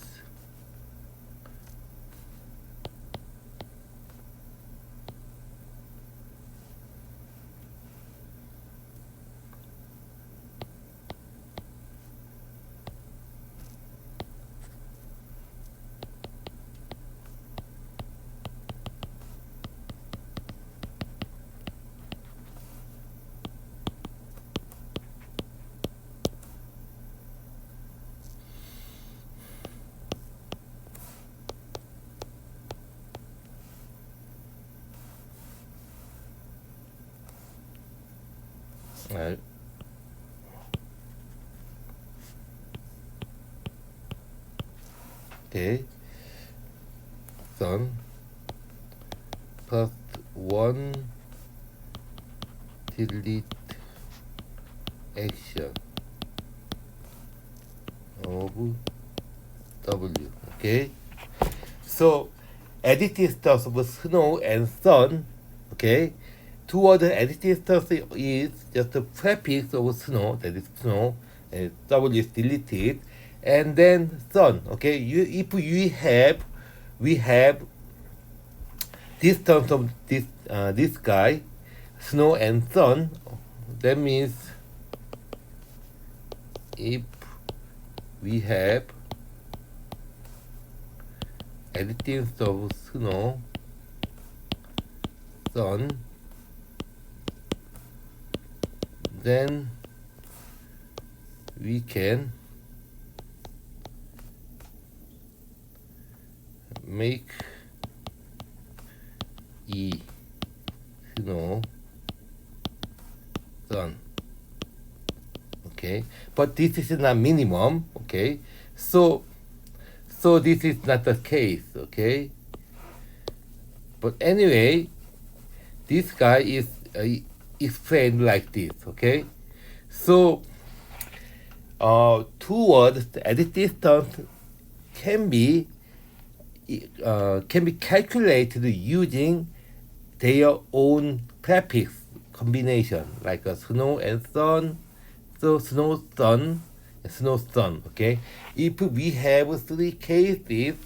okay, son plus 1 delete action of W. Okay, so additive stuff of snow and sun. Okay, two other additive stuff is just the prefix of snow, that is snow, and W is deleted, and then sun. Okay, if we have this terms of this guy, snow and sun, that means if we have additives of snow, sun, then we can make E snow sun. Okay, but this is not minimum. Okay, so this is not the case. Okay, but anyway, this guy is explained like this. Okay, so two words at distance can be calculated using their own prefix combination, like a snow and sun. So snow sun, snow sun. Okay, if we have three cases,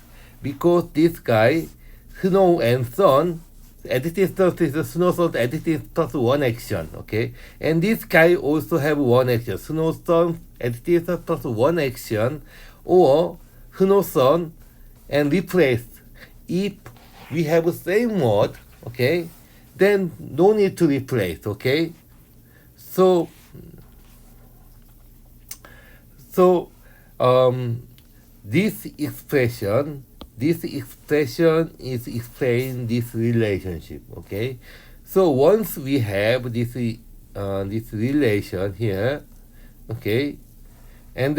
because this guy snow and sun, additive stuff is the snow sun additive plus one action. Okay, and this guy also have one action, snow sun additive stuff plus one action, or snow sun and replace. If we have the same word, okay, then no need to replace. Okay, so this expression is explain this relationship. Okay, so once we have this relation here, okay, and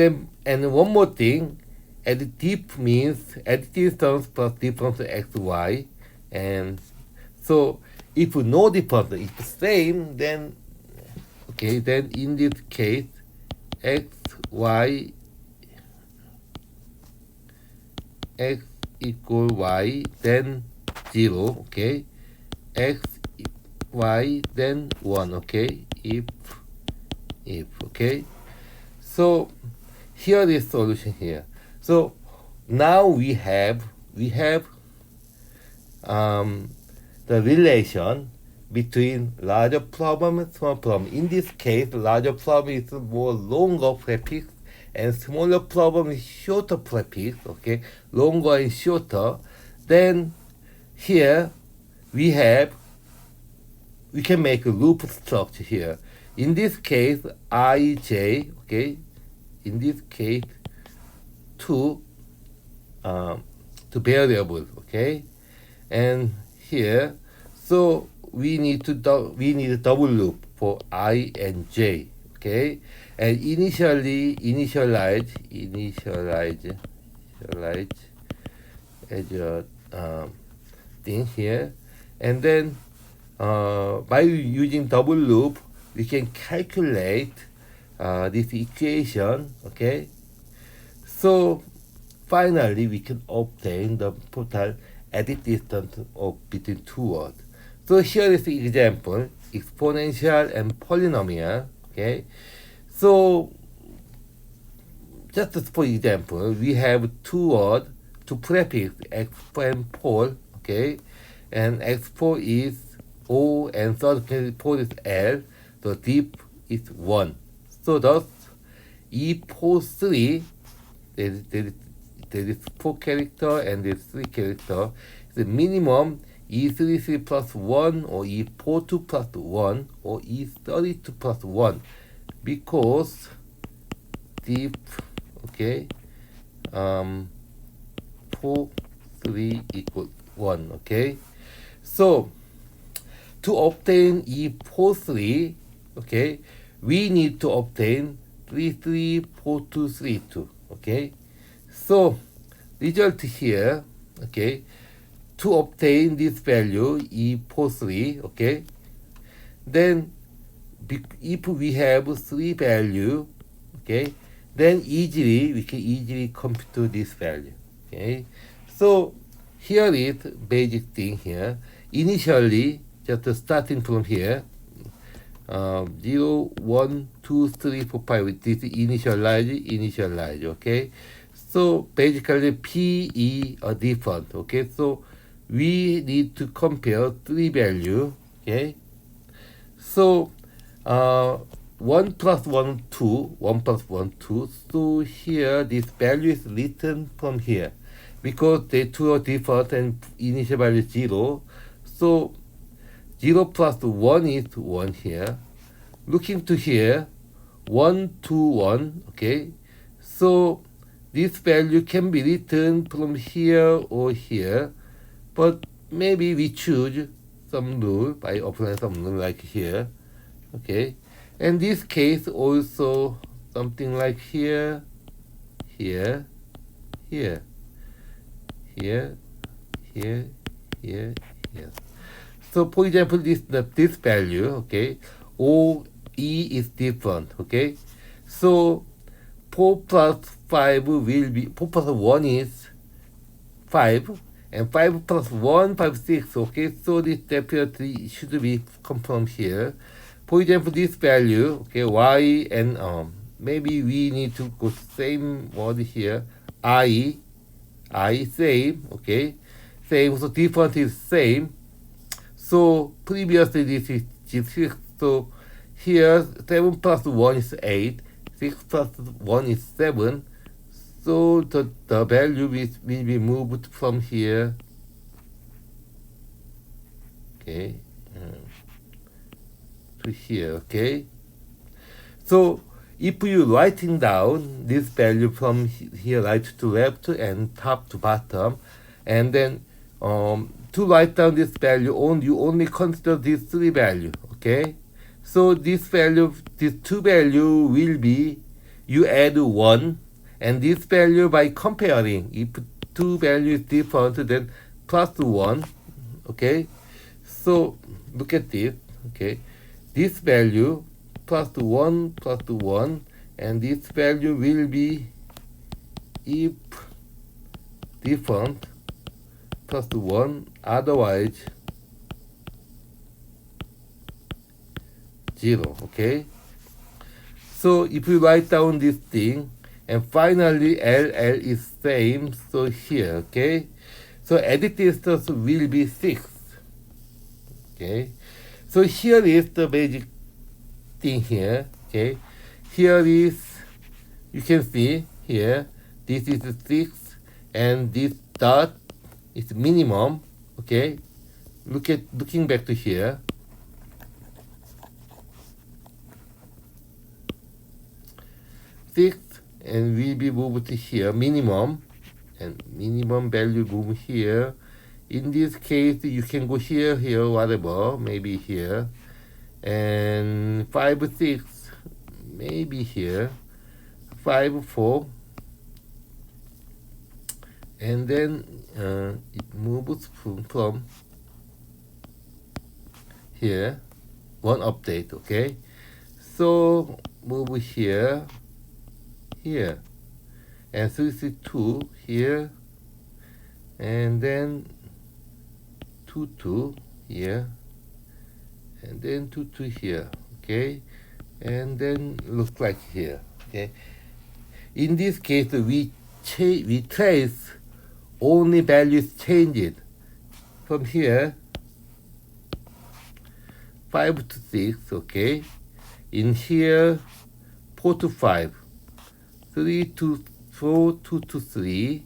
one more thing, additive means additive terms plus difference x y, and so if no difference, if same, then okay, then in this case x y x equal y, then 0. Okay, x y, then 1. Okay, if okay, so here is solution here. So now we have the relation between larger problem and small problem. In this case, larger problem is more longer prefix, and smaller problem is shorter prefix. Okay, longer and shorter. Then here we can make a loop structure here. In this case, ij. Okay, in this case, two variables. Okay, and here, so we need a double loop for I and j. Okay, and initialize as a thing here, and then by using double loop we can calculate this equation. Okay, so finally we can obtain the total edit distance of between two words. So here is the example, exponential and polynomial. Okay, so just for example, we have two words, two prefix x4 and 4. Okay, and x4 is O and third pole is L, the diff is 1. So thus E43, there is 4 character and there is 3 character. The minimum E33 plus 1 or E42 plus 1 or E32 plus 1, because diff, okay, 4, 3 equals 1. Okay, so to obtain E43, okay, we need to obtain 334232. Okay, so result here, okay, to obtain this value E43, okay, then if we have three value, okay, then we can easily compute this value, okay. So here is basic thing here. Initially, just starting from here, 0, 1, 2, 3, 4, 5. This initialize, okay. So basically PE are different, okay. So we need to compare three value, okay. So 1 plus 1, 2, 1 plus 1, 2. So here this value is written from here because the two are different and initial value is 0. So 0 plus 1 is 1 here. Looking to here, 1, 2, 1, okay. So this value can be written from here or here, but maybe we choose some rule by applying some rule like here, okay. And this case also something like here, here, here, here, here, here, here. So for example, this value, okay, OE is different, okay. So 4 plus 5 will be 4 plus 1 is 5, and 5 plus 1, 5, 6, okay. So this definitely should be confirmed here. For example, this value, okay, y and maybe we need to go same word here, I same, okay, same. So different is same. So previously this is 6. So here 7 plus 1 is 8. 6 plus 1 is 7. So the value will be moved from here. Okay. To here. Okay. So if you writing down this value from here right to left and top to bottom, and then to write down this value, you only consider these three value, okay. So this value, these two value will be, you add 1, and this value by comparing, if two value is different, then plus 1, okay. So look at this, okay. This value plus 1 plus 1, and this value will be, if different, plus 1, otherwise 0, okay. So if we write down this thing, and finally LL is same, so here, okay. So edit distance will be 6, okay. So here is the basic thing here, okay. Here is, you can see here, this is 6, and this dot is minimum, okay. Looking back to here, and will be moved to here, minimum, and minimum value move here. In this case, you can go here, whatever, maybe here, and 5, 6, maybe here, 5, 4, and then it moves from here, one update, okay. So move here, and 32 here, and then 22 here, and then 22 here, okay, and then looks like here, okay. In this case, we trace only values changed from here, 5 to 6, okay. In here, 4 to 5, 3 to 4, 2 to 3,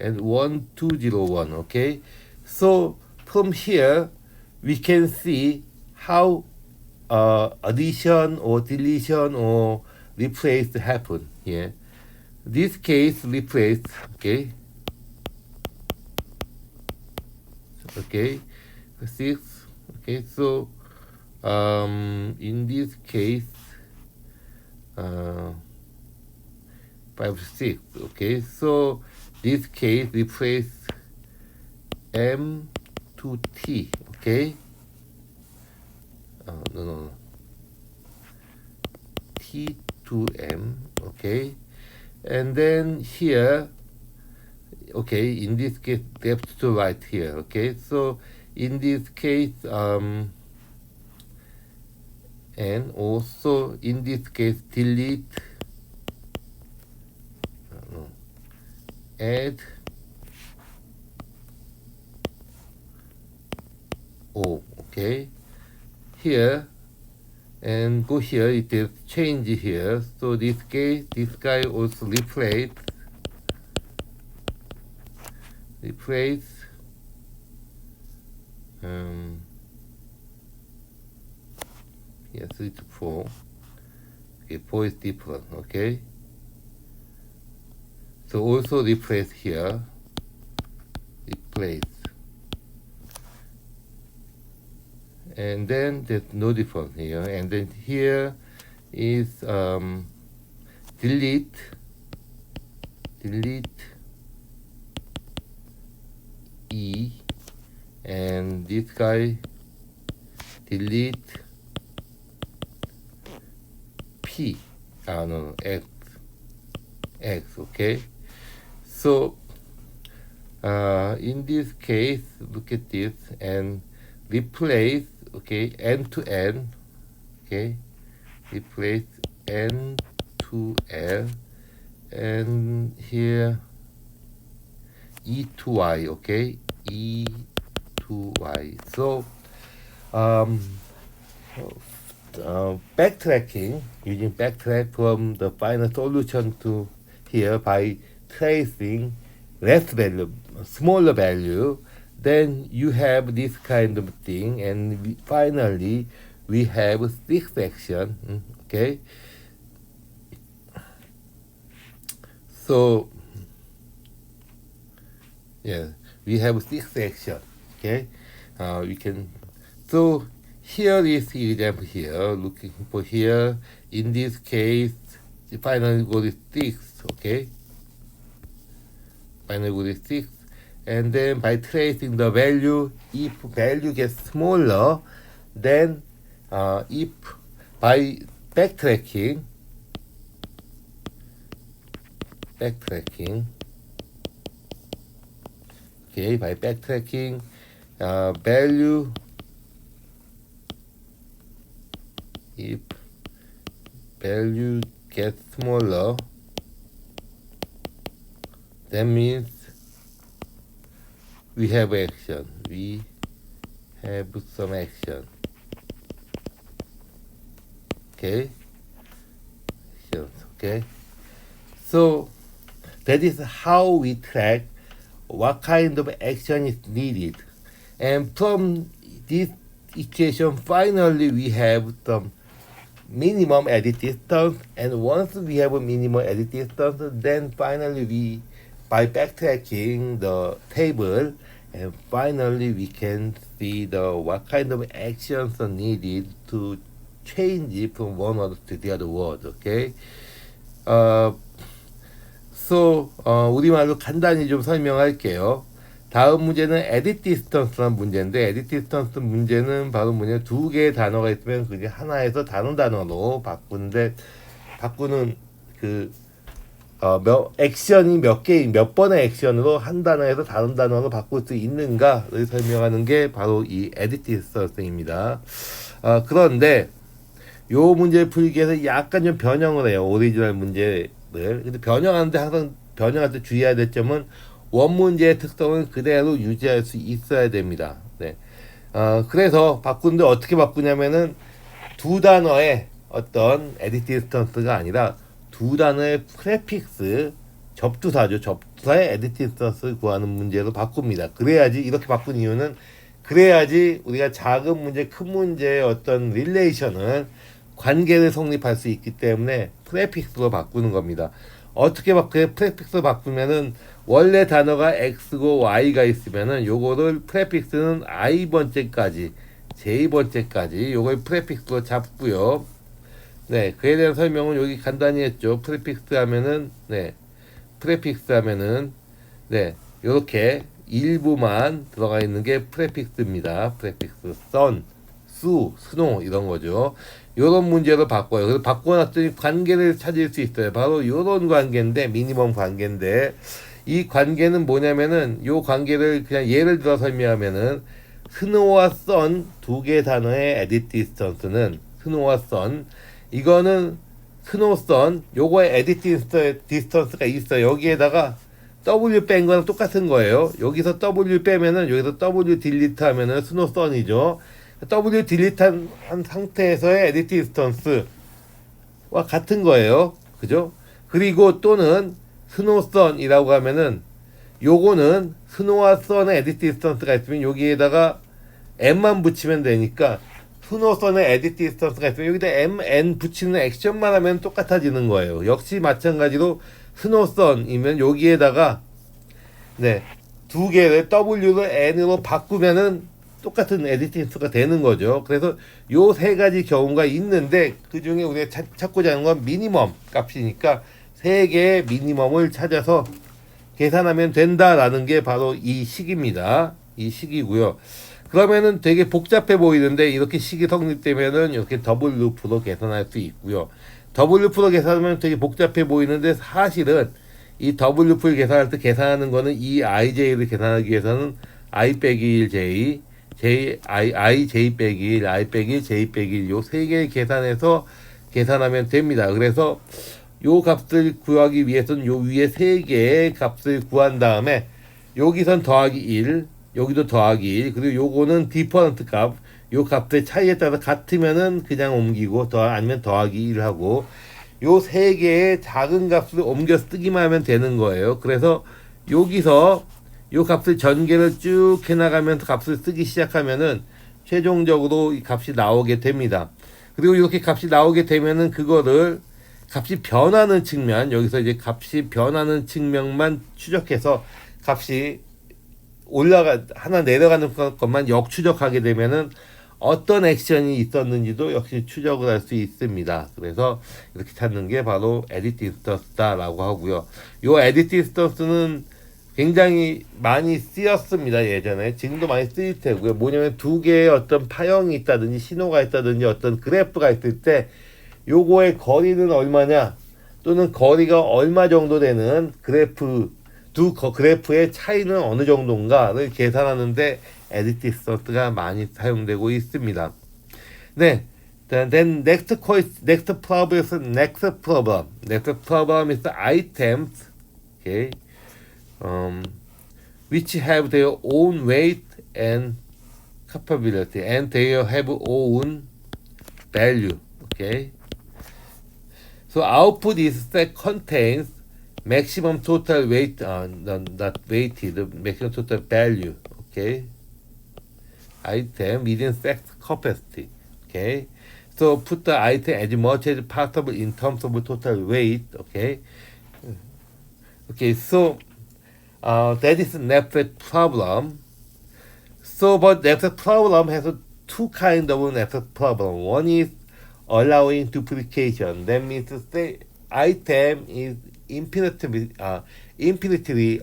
and 1, 2, 0, 1, okay. So from here, we can see how addition or deletion or replace happen here. This case replace, okay. Okay, 6, okay. So in this case, 5, 5 to 6. Okay, so this case replace M to T. Okay, no. T to M. Okay, and then here, okay, in this case left to right here. Okay, so in this case and also in this case delete, add O. Okay, here and go here, it is change here, so this case this guy also replace here 3 to 4. Okay, 4 is different. Okay, so also replace here, replace, and then there's no difference here, and then here is delete E, and this guy delete P, no, X. Okay, so in this case, look at this and replace, okay, N to N. Okay, replace N to L, and here E to Y. Okay, E to Y. So backtracking, using backtrack from the final solution to here by tracing less value, smaller value, then you have this kind of thing, and finally we have 6 action. Okay, so yeah, we have 6 action. Okay, we can, so here is the example here, looking for here, in this case, the final goal is 6, okay? Final goal is 6, and then by tracing the value, if value gets smaller, then if by backtracking, okay, by backtracking, value, if value gets smaller, that means we have action. We have some action. Okay? Okay? So that is how we track what kind of action is needed. And from this equation, finally we have some minimum edit distance, and once we have a minimum edit distance, then finally we, by backtracking the table, and finally we can see the what kind of actions are needed to change it from one word to the other word. Okay, so 우리말로 간단히 좀 설명할게요. 다음 문제는 edit distance라는 문제인데, edit distance 문제는 바로 뭐냐, 2개의 단어가 있으면 그게 하나에서 다른 단어로 바꾸는 그 액션이 몇 번의 액션으로 한 단어에서 다른 단어로 바꿀 수 있는가를 설명하는 게 바로 이 edit distance입니다. 그런데 요 문제를 풀기 위해서 약간 좀 변형을 해요, 오리지널 문제를. 근데 변형하는데 항상 변형할 때 주의해야 될 점은 원문제의 특성은 그대로 유지할 수 있어야 됩니다. 네. 그래서 바꾸는데 어떻게 바꾸냐면은 두 단어의 어떤 edit distance가 아니라 두 단어의 프레픽스, 접두사죠. 접두사의 edit distance를 구하는 문제로 바꿉니다. 그래야지, 이렇게 바꾼 이유는 그래야지 우리가 작은 문제, 큰 문제의 어떤 릴레이션을, 관계를 성립할 수 있기 때문에 프레픽스로 바꾸는 겁니다. 어떻게 프레픽스로 바꾸면은 원래 단어가 x고 y가 있으면은 요거를 프레픽스는 i번째까지, j번째까지 요걸 프레픽스로 잡고요. 네, 그에 대한 설명은 여기 간단히 했죠. 프레픽스 하면은, 네, 프레픽스 하면은, 네, 요렇게 일부만 들어가 있는 게 프레픽스입니다. 프레픽스, sun, 수, 스노 이런 거죠. 요런 문제로 바꿔요. 그래서 바꿔놨더니 관계를 찾을 수 있어요. 바로 요런 관계인데, 미니멈 관계인데, 이 관계는 뭐냐면은, 요 관계를 그냥 예를 들어 설명하면은, 스노와 선 두 개 단어의 에딧 디스턴스는, 스노와 선, 이거는 스노선 요거에 에딧 디스턴스가 있어. 여기에다가 W 뺀 거랑 똑같은 거예요. 여기서 W 빼면은 여기서 W 딜리트 하면은 스노선이죠. W 딜리트 한 상태에서의 에딧 디스턴스와 같은 거예요. 그죠? 그리고 또는 스노선이라고 하면은 요거는 스노와 선의 에딧 디스턴스가 있으면 여기에다가 M만 붙이면 되니까 스노선의 에딧 디스턴스가 있으면 여기다 MN 붙이는 액션만 하면 똑같아지는 거예요. 역시 마찬가지로 스노선이면 여기에다가 네, 두 개를 W를 N으로 바꾸면은 똑같은 에딧 디스턴스가 되는 거죠. 그래서 요 세 가지 경우가 있는데 그 중에 우리가 찾고자 하는 건 미니멈 값이니까 세 개의 미니멈을 찾아서 계산하면 된다라는 게 바로 이 식입니다. 이 식이고요. 그러면은 되게 복잡해 보이는데 이렇게 식이 성립되면은 이렇게 더블 루프로 계산할 수 있고요. 더블 루프로 계산하면 되게 복잡해 보이는데 사실은 이 더블 루프를 계산할 때 계산하는 거는 이 ij를 계산하기 위해서는 I 빼기 1 j, I j 빼기 1, I 빼기 1, j 빼기 1 요 세 개 계산해서 계산하면 됩니다. 그래서 요 값을 구하기 위해서는 요 위에 세 개의 값을 구한 다음에 여기선 더하기 1, 여기도 더하기 1, 그리고 요거는 디퍼런트 값, 요 값의 차이에 따라 같으면은 그냥 옮기고 아니면 더하기 1 하고 요 세 개의 작은 값을 옮겨 쓰기만 하면 되는 거예요. 그래서 여기서 요 값을 전개를 쭉 해나가면서 값을 쓰기 시작하면은 최종적으로 이 값이 나오게 됩니다. 그리고 이렇게 값이 나오게 되면은 그거를 값이 변하는 측면, 여기서 이제 값이 변하는 측면만 추적해서 값이 하나 내려가는 것만 역추적하게 되면은 어떤 액션이 있었는지도 역시 추적을 할 수 있습니다. 그래서 이렇게 찾는 게 바로 에딧 디스턴스다라고 하고요. 요 에딧 디스턴스는 굉장히 많이 쓰였습니다. 예전에. 지금도 많이 쓰일 테고요. 뭐냐면 두 개의 어떤 파형이 있다든지 신호가 있다든지 어떤 그래프가 있을 때 요거의 거리는 얼마냐 또는 거리가 얼마 정도 되는 그래프의 차이는 어느 정도인가를 계산하는데 에딧 디스턴스가 많이 사용되고 있습니다. 네. Then next problem is next problem. Next problem is items, okay, which have their own weight and capability, and they have own value. Okay. So output is that contains maximum total weight, not weighted, maximum total value. Okay. Item within set capacity. Okay. So put the item as much as possible in terms of total weight. Okay. Okay. So that is NAPSET problem. So, but NAPSET problem has two kinds of NAPSET problem. One is allowing duplication. That means the item is infinitely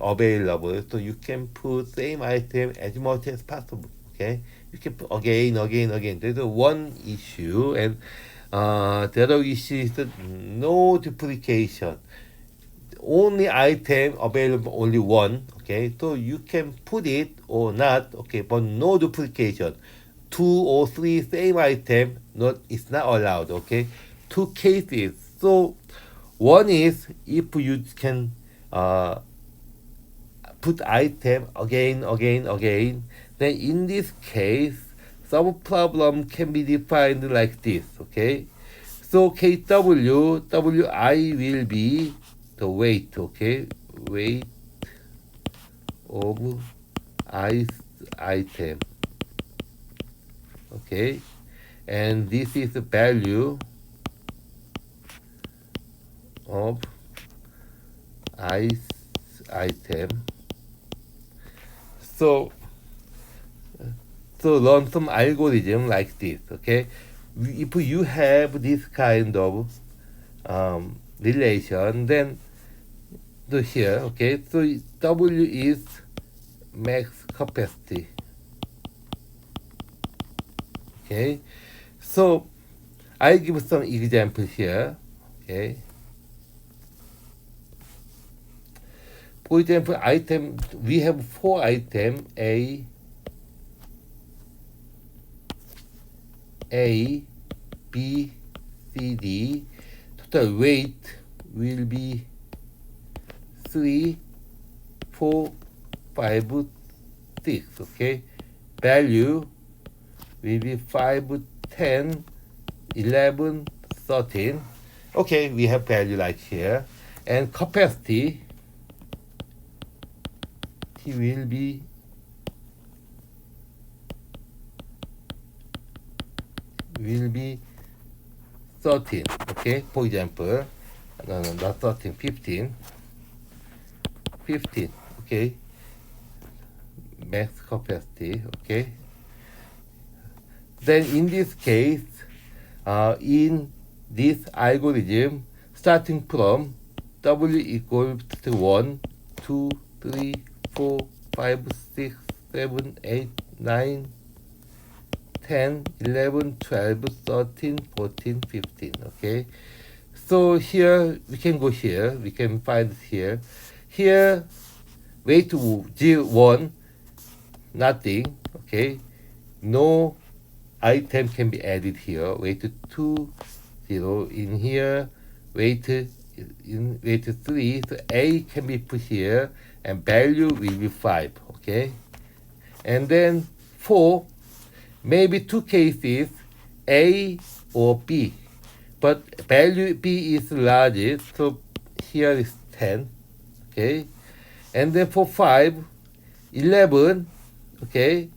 available. So you can put same item as much as possible. Okay, you can put again. There's one issue, and the other issue is no duplication. Only item available, only one. Okay, so you can put it or not. Okay, but no duplication. 2 or 3 same item, it's not allowed. Okay, two cases. So one is if you can put item again. Then in this case, some problem can be defined like this. Okay, so KW, WI will be the weight. Okay, weight of item. Okay, and this is the value of item. So learn some algorithm like this. Okay, if you have this kind of relation, then so here, okay, so W is max capacity. Okay, so I give some example here. Okay, for example, item we have 4 items A, B, C, D. Total weight will be 3, 4, 5, 6. Okay, value will be 5, 10, 11, 13. Okay, we have value like here, and capacity will be will be 13. Okay, for example, no, not 13, 15. 15. Okay, max capacity. Okay, then in this case, in this algorithm, starting from W equals to 1, 2, 3, 4, 5, 6, 7, 8, 9, 10, 11, 12, 13, 14, 15. Okay, so here we can go here, we can find here. Here, weight G1, nothing. Okay, no item can be added here. Weight 2, 0 in here. Weight 3, so A can be put here, and value will be 5. Okay, and then 4, maybe 2 cases, A or B, but value B is largest, so here is 10. Okay, and then for 5, 11. Okay,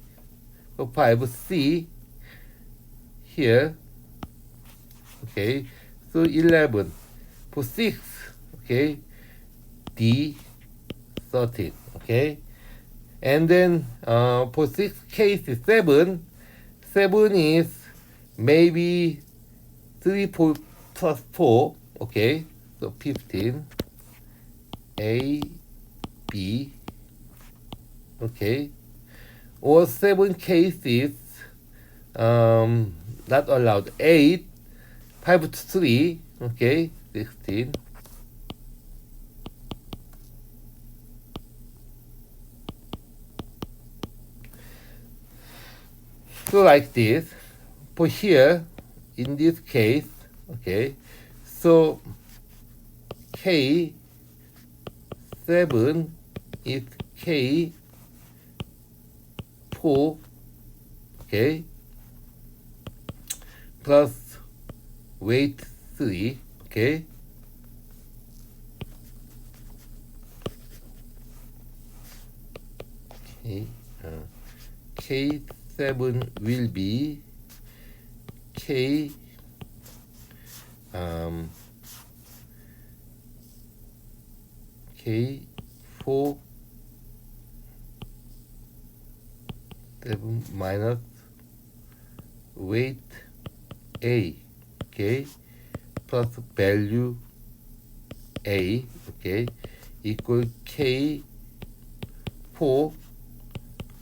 for 5, C here. Okay, so 11. For 6, okay, D, 13. Okay, and then for 6 cases, 7 is maybe 3, 4 plus 4. Okay, so 15. A, B. Okay, or 7 cases, not allowed. 8, 5 to 3. Okay, 16. So like this. For here, in this case, okay, so K7 is K4, okay, plus weight 3. Okay, okay, K7 will be K K4 7 minus weight A, okay, plus value A, okay, equal K4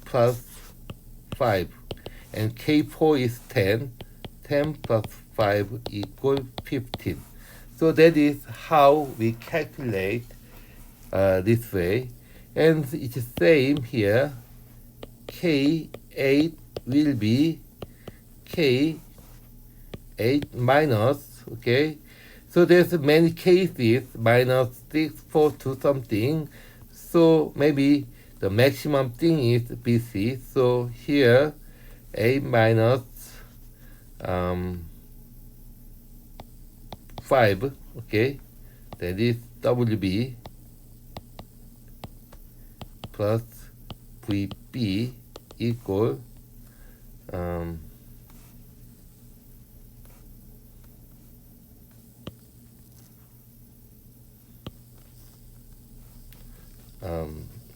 plus 5, and K4 is 10. 10 plus 5 equal 15. So that is how we calculate this way. And it's the same here. K8 will be K8 minus, okay. So there's many cases, minus 6, 4, 2 something. So maybe the maximum thing is BC. So here, A minus 5, okay, that is WB plus VB equal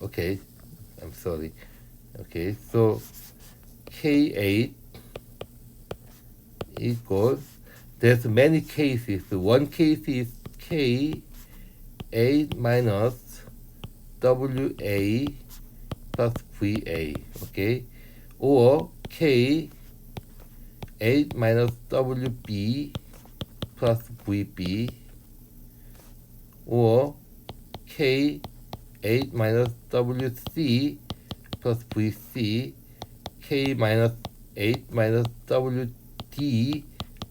okay, I'm sorry. Okay, so K8 equals, there's many cases. One case is K 8 minus WA plus VA, okay? Or K 8 minus WB plus VB, or K 8 minus WC plus VC, K minus 8 minus WD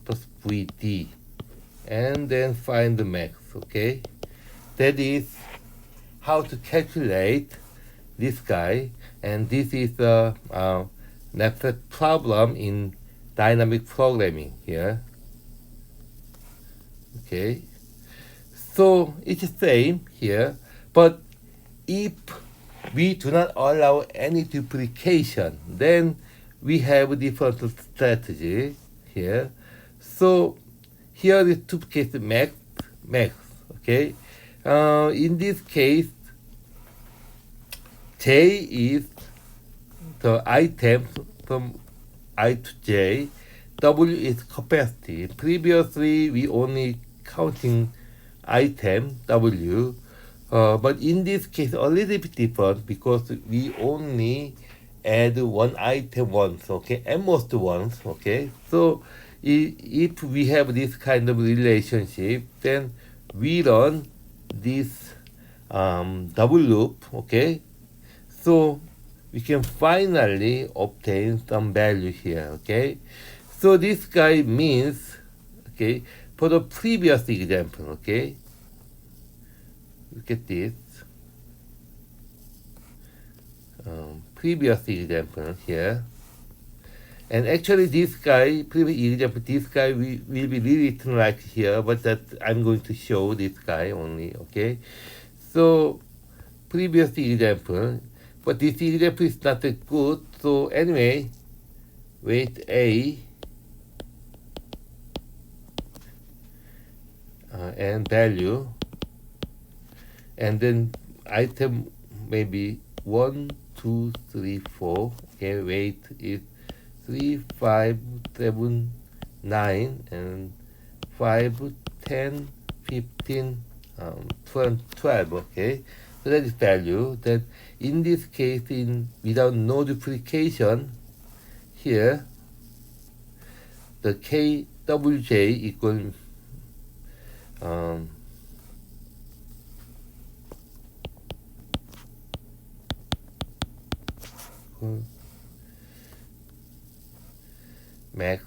plus VD, and then find the max, okay? That is how to calculate this guy, and this is the next problem in dynamic programming here. Okay, so it's the same here, but if we do not allow any duplication, then we have a different strategy here. So here is duplicate max, okay? In this case, J is the item from I to J, W is capacity. Previously, we only counting item W, but in this case, a little bit different because we only add one item once, okay, and most once, okay. So if we have this kind of relationship, then we run this double loop, okay. So we can finally obtain some value here, okay. So this guy means, okay, for the previous example, okay, look at this. Previous example here, and actually this guy, previous example, this guy will be rewritten like here, but that I'm going to show this guy only, okay. So previous example, but this example is not that good, so anyway, weight A and value, and then item maybe 1, 2, 3, 4, okay, weight is 3, 5, 7, 9, and 5, 10, 15, 12, okay. So that is value. Then in this case, without no duplication, here the KWJ equal max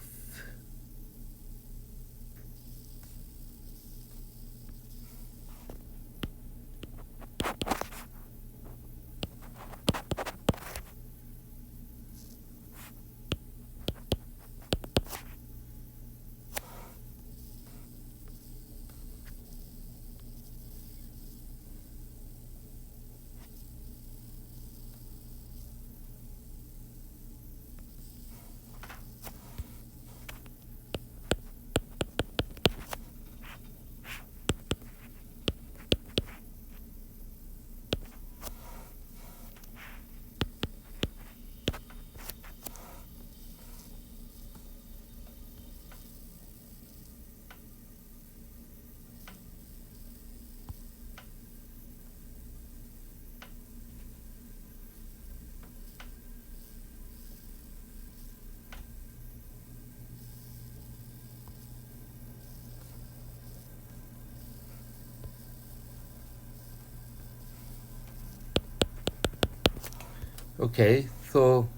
Okay, so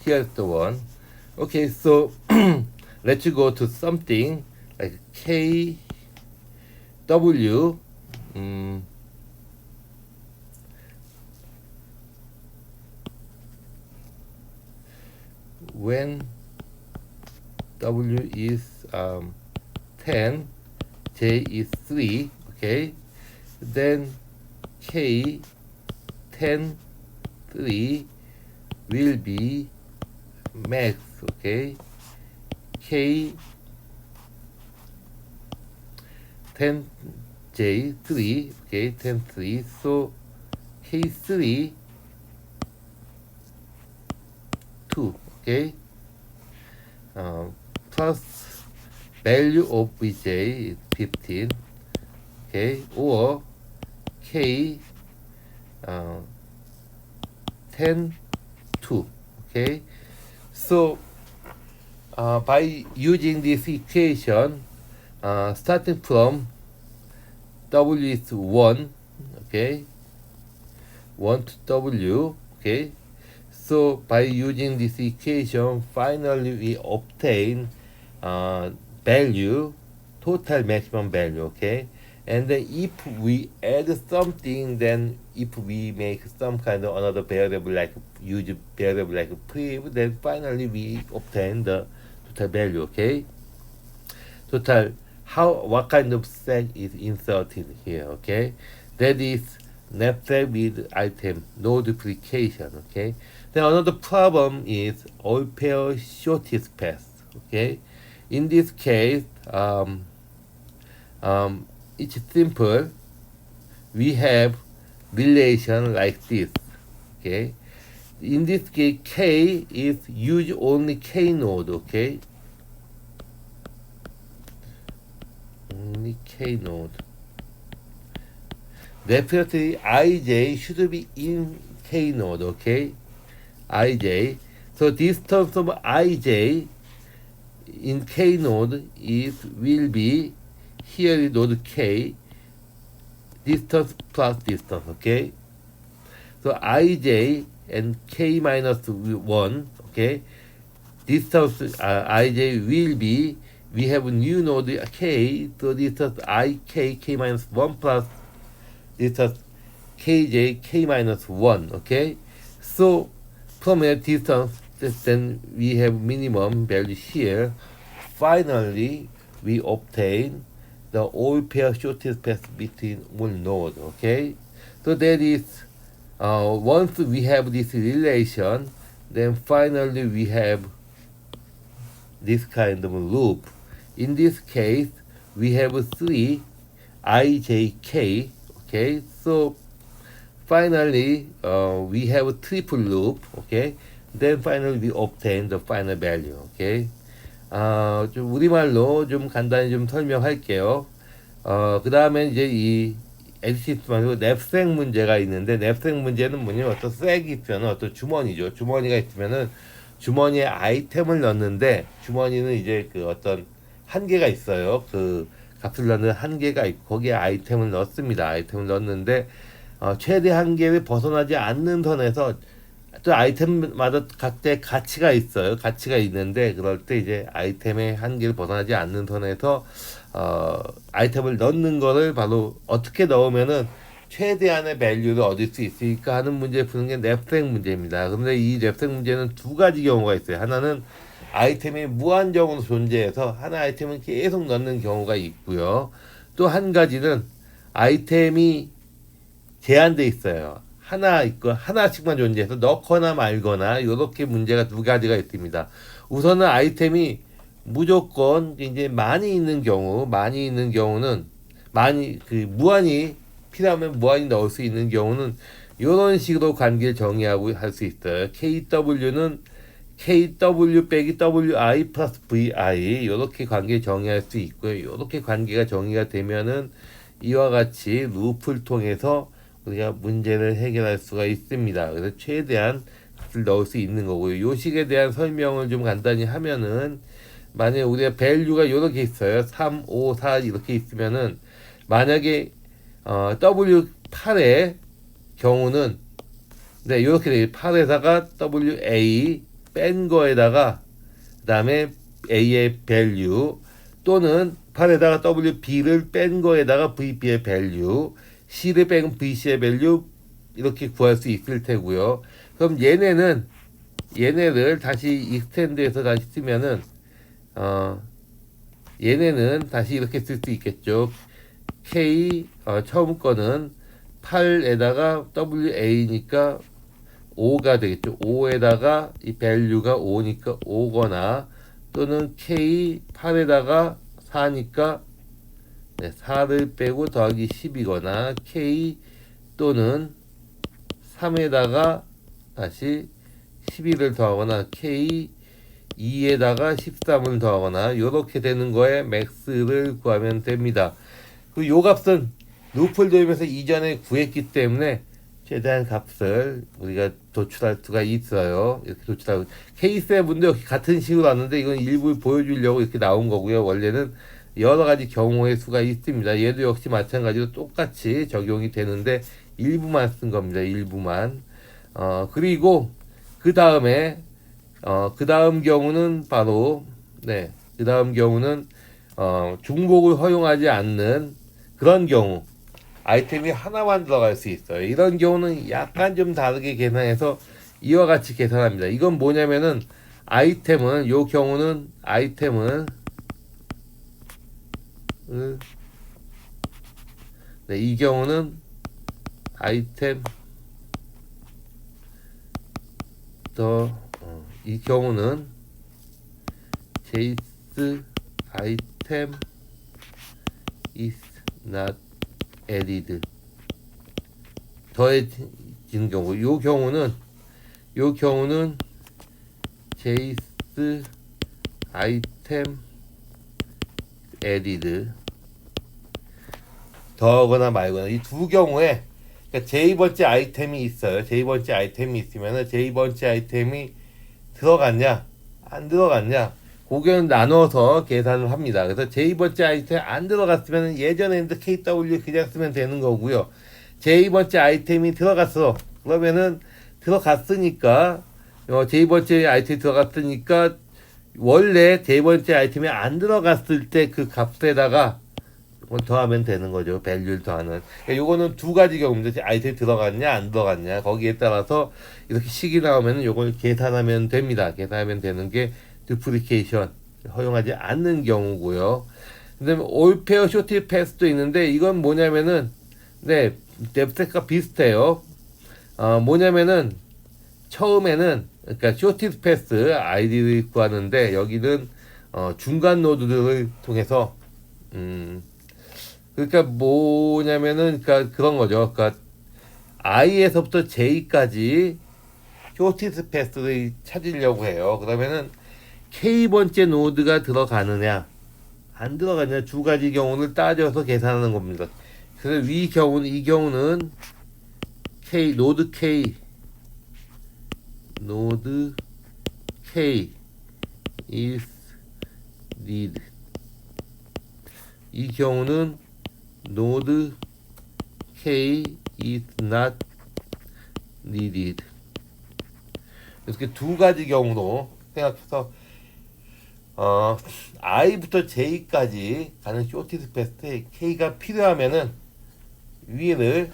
here's the one. Okay, so let's go to something like KW. When W is 10, J is 3, okay, then K 10, 3 will be max, okay. K 10 J 3, okay, 10 3, so K 3 2, okay, plus value of vj is 15, okay, or k 10 2, okay. So by using this equation, starting from w is 1, okay, 1 to w, okay. So by using this equation, finally we obtain value, total maximum value, okay. And then if we add something, then if we make some kind of another variable like use variable like priv, then finally we obtain the total value, okay. Total, what kind of set is inserted here, okay. That is knapsack with item, no duplication, okay. Then another problem is all pair shortest path, okay. In this case, it's simple. We have relation like this, okay. In this case, k is use only k node, okay. Only k node. Definitely ij should be in k node, okay. ij. So distance of ij in k node will be, here is node k, distance plus distance, okay. So ij and k minus 1, okay. Distance ij will be, we have new node k, so distance k minus 1 plus distance kj k minus 1, okay. So from a distance, then we have minimum value here. Finally, we obtain the all pair shortest path between all nodes, okay. So that is, once we have this relation, then finally we have this kind of loop. In this case, we have 3 ijk, okay. So finally, we have a triple loop, okay. Then finally we obtain the final value, okay. 좀 우리말로 좀 간단히 좀 설명할게요. 그 다음에 이제 이 에디시스 말고 냅색 문제가 있는데, 냅색 문제는 뭐냐면 어떤 색이 있으면 어떤 주머니죠. 주머니가 있으면은 주머니에 아이템을 넣는데, 주머니는 이제 그 어떤 한계가 있어요. 그 값을 넣는 한계가 있고 거기에 아이템을 넣습니다. 아이템을 넣는데 최대 한계를 벗어나지 않는 선에서, 또 아이템마다 각자의 가치가 있어요. 가치가 있는데 그럴 때 이제 아이템의 한계를 벗어나지 않는 선에서 아이템을 넣는 거를 바로 어떻게 넣으면은 최대한의 밸류를 얻을 수 있을까 하는 문제 푸는 게 냅색 문제입니다. 그런데 이 냅색 문제는 두 가지 경우가 있어요. 하나는 아이템이 무한정으로 존재해서 하나 아이템을 계속 넣는 경우가 있고요. 또 한 가지는 아이템이 제한돼 있어요. 하나 있고 하나씩만 존재해서 넣거나 말거나, 이렇게 문제가 두 가지가 있습니다. 우선은 아이템이 무조건 이제 많이 있는 경우는 무한히 필요하면 무한히 넣을 수 있는 경우는 이런 식으로 관계를 정의하고 할 수 있어요. KW는 KW 빼기 WI 플러스 VI, 이렇게 관계 정의할 수 있고요. 이렇게 관계가 정의가 되면은 이와 같이 루프를 통해서 우리가 문제를 해결할 수가 있습니다. 그래서 최대한 값을 넣을 수 있는 거고요. 이 식에 대한 설명을 좀 간단히 하면은, 만약에 우리가 밸류가 이렇게 있어요. 3, 5, 4 이렇게 있으면은, 만약에 W8의 경우는, 네, 이렇게 돼요. 8에다가 WA 뺀 거에다가 그 다음에 A의 밸류, 또는 8에다가 WB를 뺀 거에다가 VB의 밸류, C를 빼면 VC의 밸류, 이렇게 구할 수 있을 테고요. 그럼 얘네를 다시 익스텐드해서 다시 쓰면은 얘네는 다시 이렇게 쓸 수 있겠죠. K 처음 거는 8에다가 WA니까 5가 되겠죠. 5에다가 이 밸류가 5니까 5거나, 또는 K 8에다가 4니까 4를 빼고 더하기 10이거나, K 또는 3에다가 다시 12를 더하거나, K 2에다가 13을 더하거나 이렇게 되는 거에 맥스를 구하면 됩니다. 요 값은 루프를 돌리면서 이전에 구했기 때문에 최대한 값을 우리가 도출할 수가 있어요. 이렇게 도출하고 K7도 같은 식으로 왔는데 이건 일부 보여주려고 이렇게 나온 거고요. 원래는 여러 가지 경우의 수가 있습니다. 얘도 역시 마찬가지로 똑같이 적용이 되는데 일부만 쓴 겁니다. 일부만. 그리고 그 다음에 그 다음 경우는 바로 그 다음 경우는 중복을 허용하지 않는 그런 경우 아이템이 하나만 들어갈 수 있어요. 이런 경우는 약간 좀 다르게 계산해서 이와 같이 계산합니다. 이건 뭐냐면은 아이템은 요 경우는 아이템은 이 경우는 아이템 이 경우는 제이스 아이템 is not added 더해지는 경우 요 경우는 제이스 아이템 added 더하거나 말거나 이 두 경우에 그러니까 제2번째 아이템이 있어요. 제2번째 아이템이 있으면은 제2번째 아이템이 들어갔냐 안 들어갔냐 그거는 나눠서 계산을 합니다. 그래서 제2번째 아이템 안 들어갔으면 예전에 있는 KW 그냥 쓰면 되는 거고요. 제2번째 아이템이 들어갔어. 그러면은 들어갔으니까 제2번째 아이템이 들어갔으니까 원래 제2번째 아이템이 안 들어갔을 때 그 값에다가 더하면 되는 거죠. 밸류를 더하는. 그러니까 요거는 두 가지 경우입니다. 아이템이 들어갔냐 안 들어갔냐 거기에 따라서 이렇게 식이 나오면 요걸 계산하면 됩니다. 계산하면 되는 게 duplication 허용하지 않는 경우고요. 그다음에 all pair short pass도 있는데 이건 뭐냐면은 뎁스가 비슷해요. 뭐냐면은 처음에는 그러니까 short pass 아이디를 구하는데 여기는 중간 노드를 통해서 그러니까 뭐냐면은 그러니까 그런 거죠. 그러니까 I에서부터 J까지 쇼티스 패스를 찾으려고 해요. 그러면은 K번째 노드가 들어가느냐 안 들어가느냐 두 가지 경우를 따져서 계산하는 겁니다. 그래서 이 경우는 K 노드 K is need 이 경우는 노드 K is not needed. 이렇게 두 가지 경우로 생각해서 I부터 J까지 가는 쇼티스 패스트에 K가 필요하면은 위를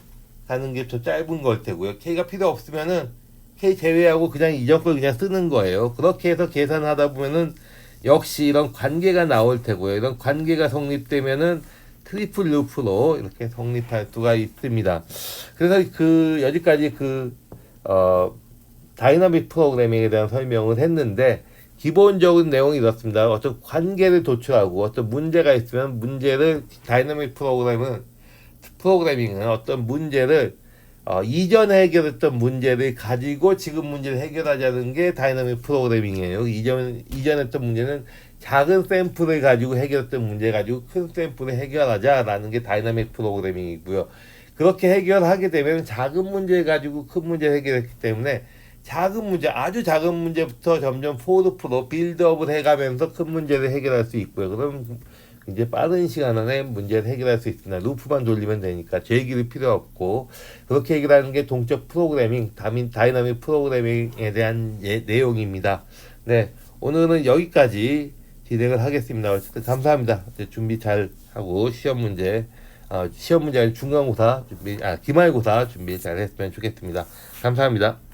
가는 게 더 짧은 걸 테고요. K가 필요 없으면은 K 제외하고 그냥 이전 걸 그냥 쓰는 거예요. 그렇게 해서 계산하다 보면은 역시 이런 관계가 나올 테고요. 이런 관계가 성립되면은 트리플 루프로 이렇게 성립할 수가 있습니다. 그래서 여기까지 다이나믹 프로그래밍에 대한 설명을 했는데 기본적인 내용이 이렇습니다. 어떤 관계를 도출하고 어떤 문제가 있으면 다이나믹 프로그래밍은 어떤 문제를 이전에 해결했던 문제를 가지고 지금 문제를 해결하자는 게 다이나믹 프로그래밍이에요. 이전 했던 문제는 작은 샘플을 가지고 해결했던 문제 가지고 큰 샘플을 해결하자라는 게 다이나믹 프로그래밍이고요. 그렇게 해결하게 되면 작은 문제 가지고 큰 문제를 해결했기 때문에 아주 작은 문제부터 점점 포르프로 빌드업을 해가면서 큰 문제를 해결할 수 있고요. 그럼 이제 빠른 시간 안에 문제를 해결할 수 있습니다. 루프만 돌리면 되니까 제기를 필요 없고 그렇게 해결하는 게 동적 프로그래밍, 다이나믹 프로그래밍에 대한 내용입니다. 네, 오늘은 여기까지 진행을 하겠습니다. 어쨌든 감사합니다. 준비 잘 하고 시험 문제 아니 중간고사 기말고사 준비 잘 했으면 좋겠습니다. 감사합니다.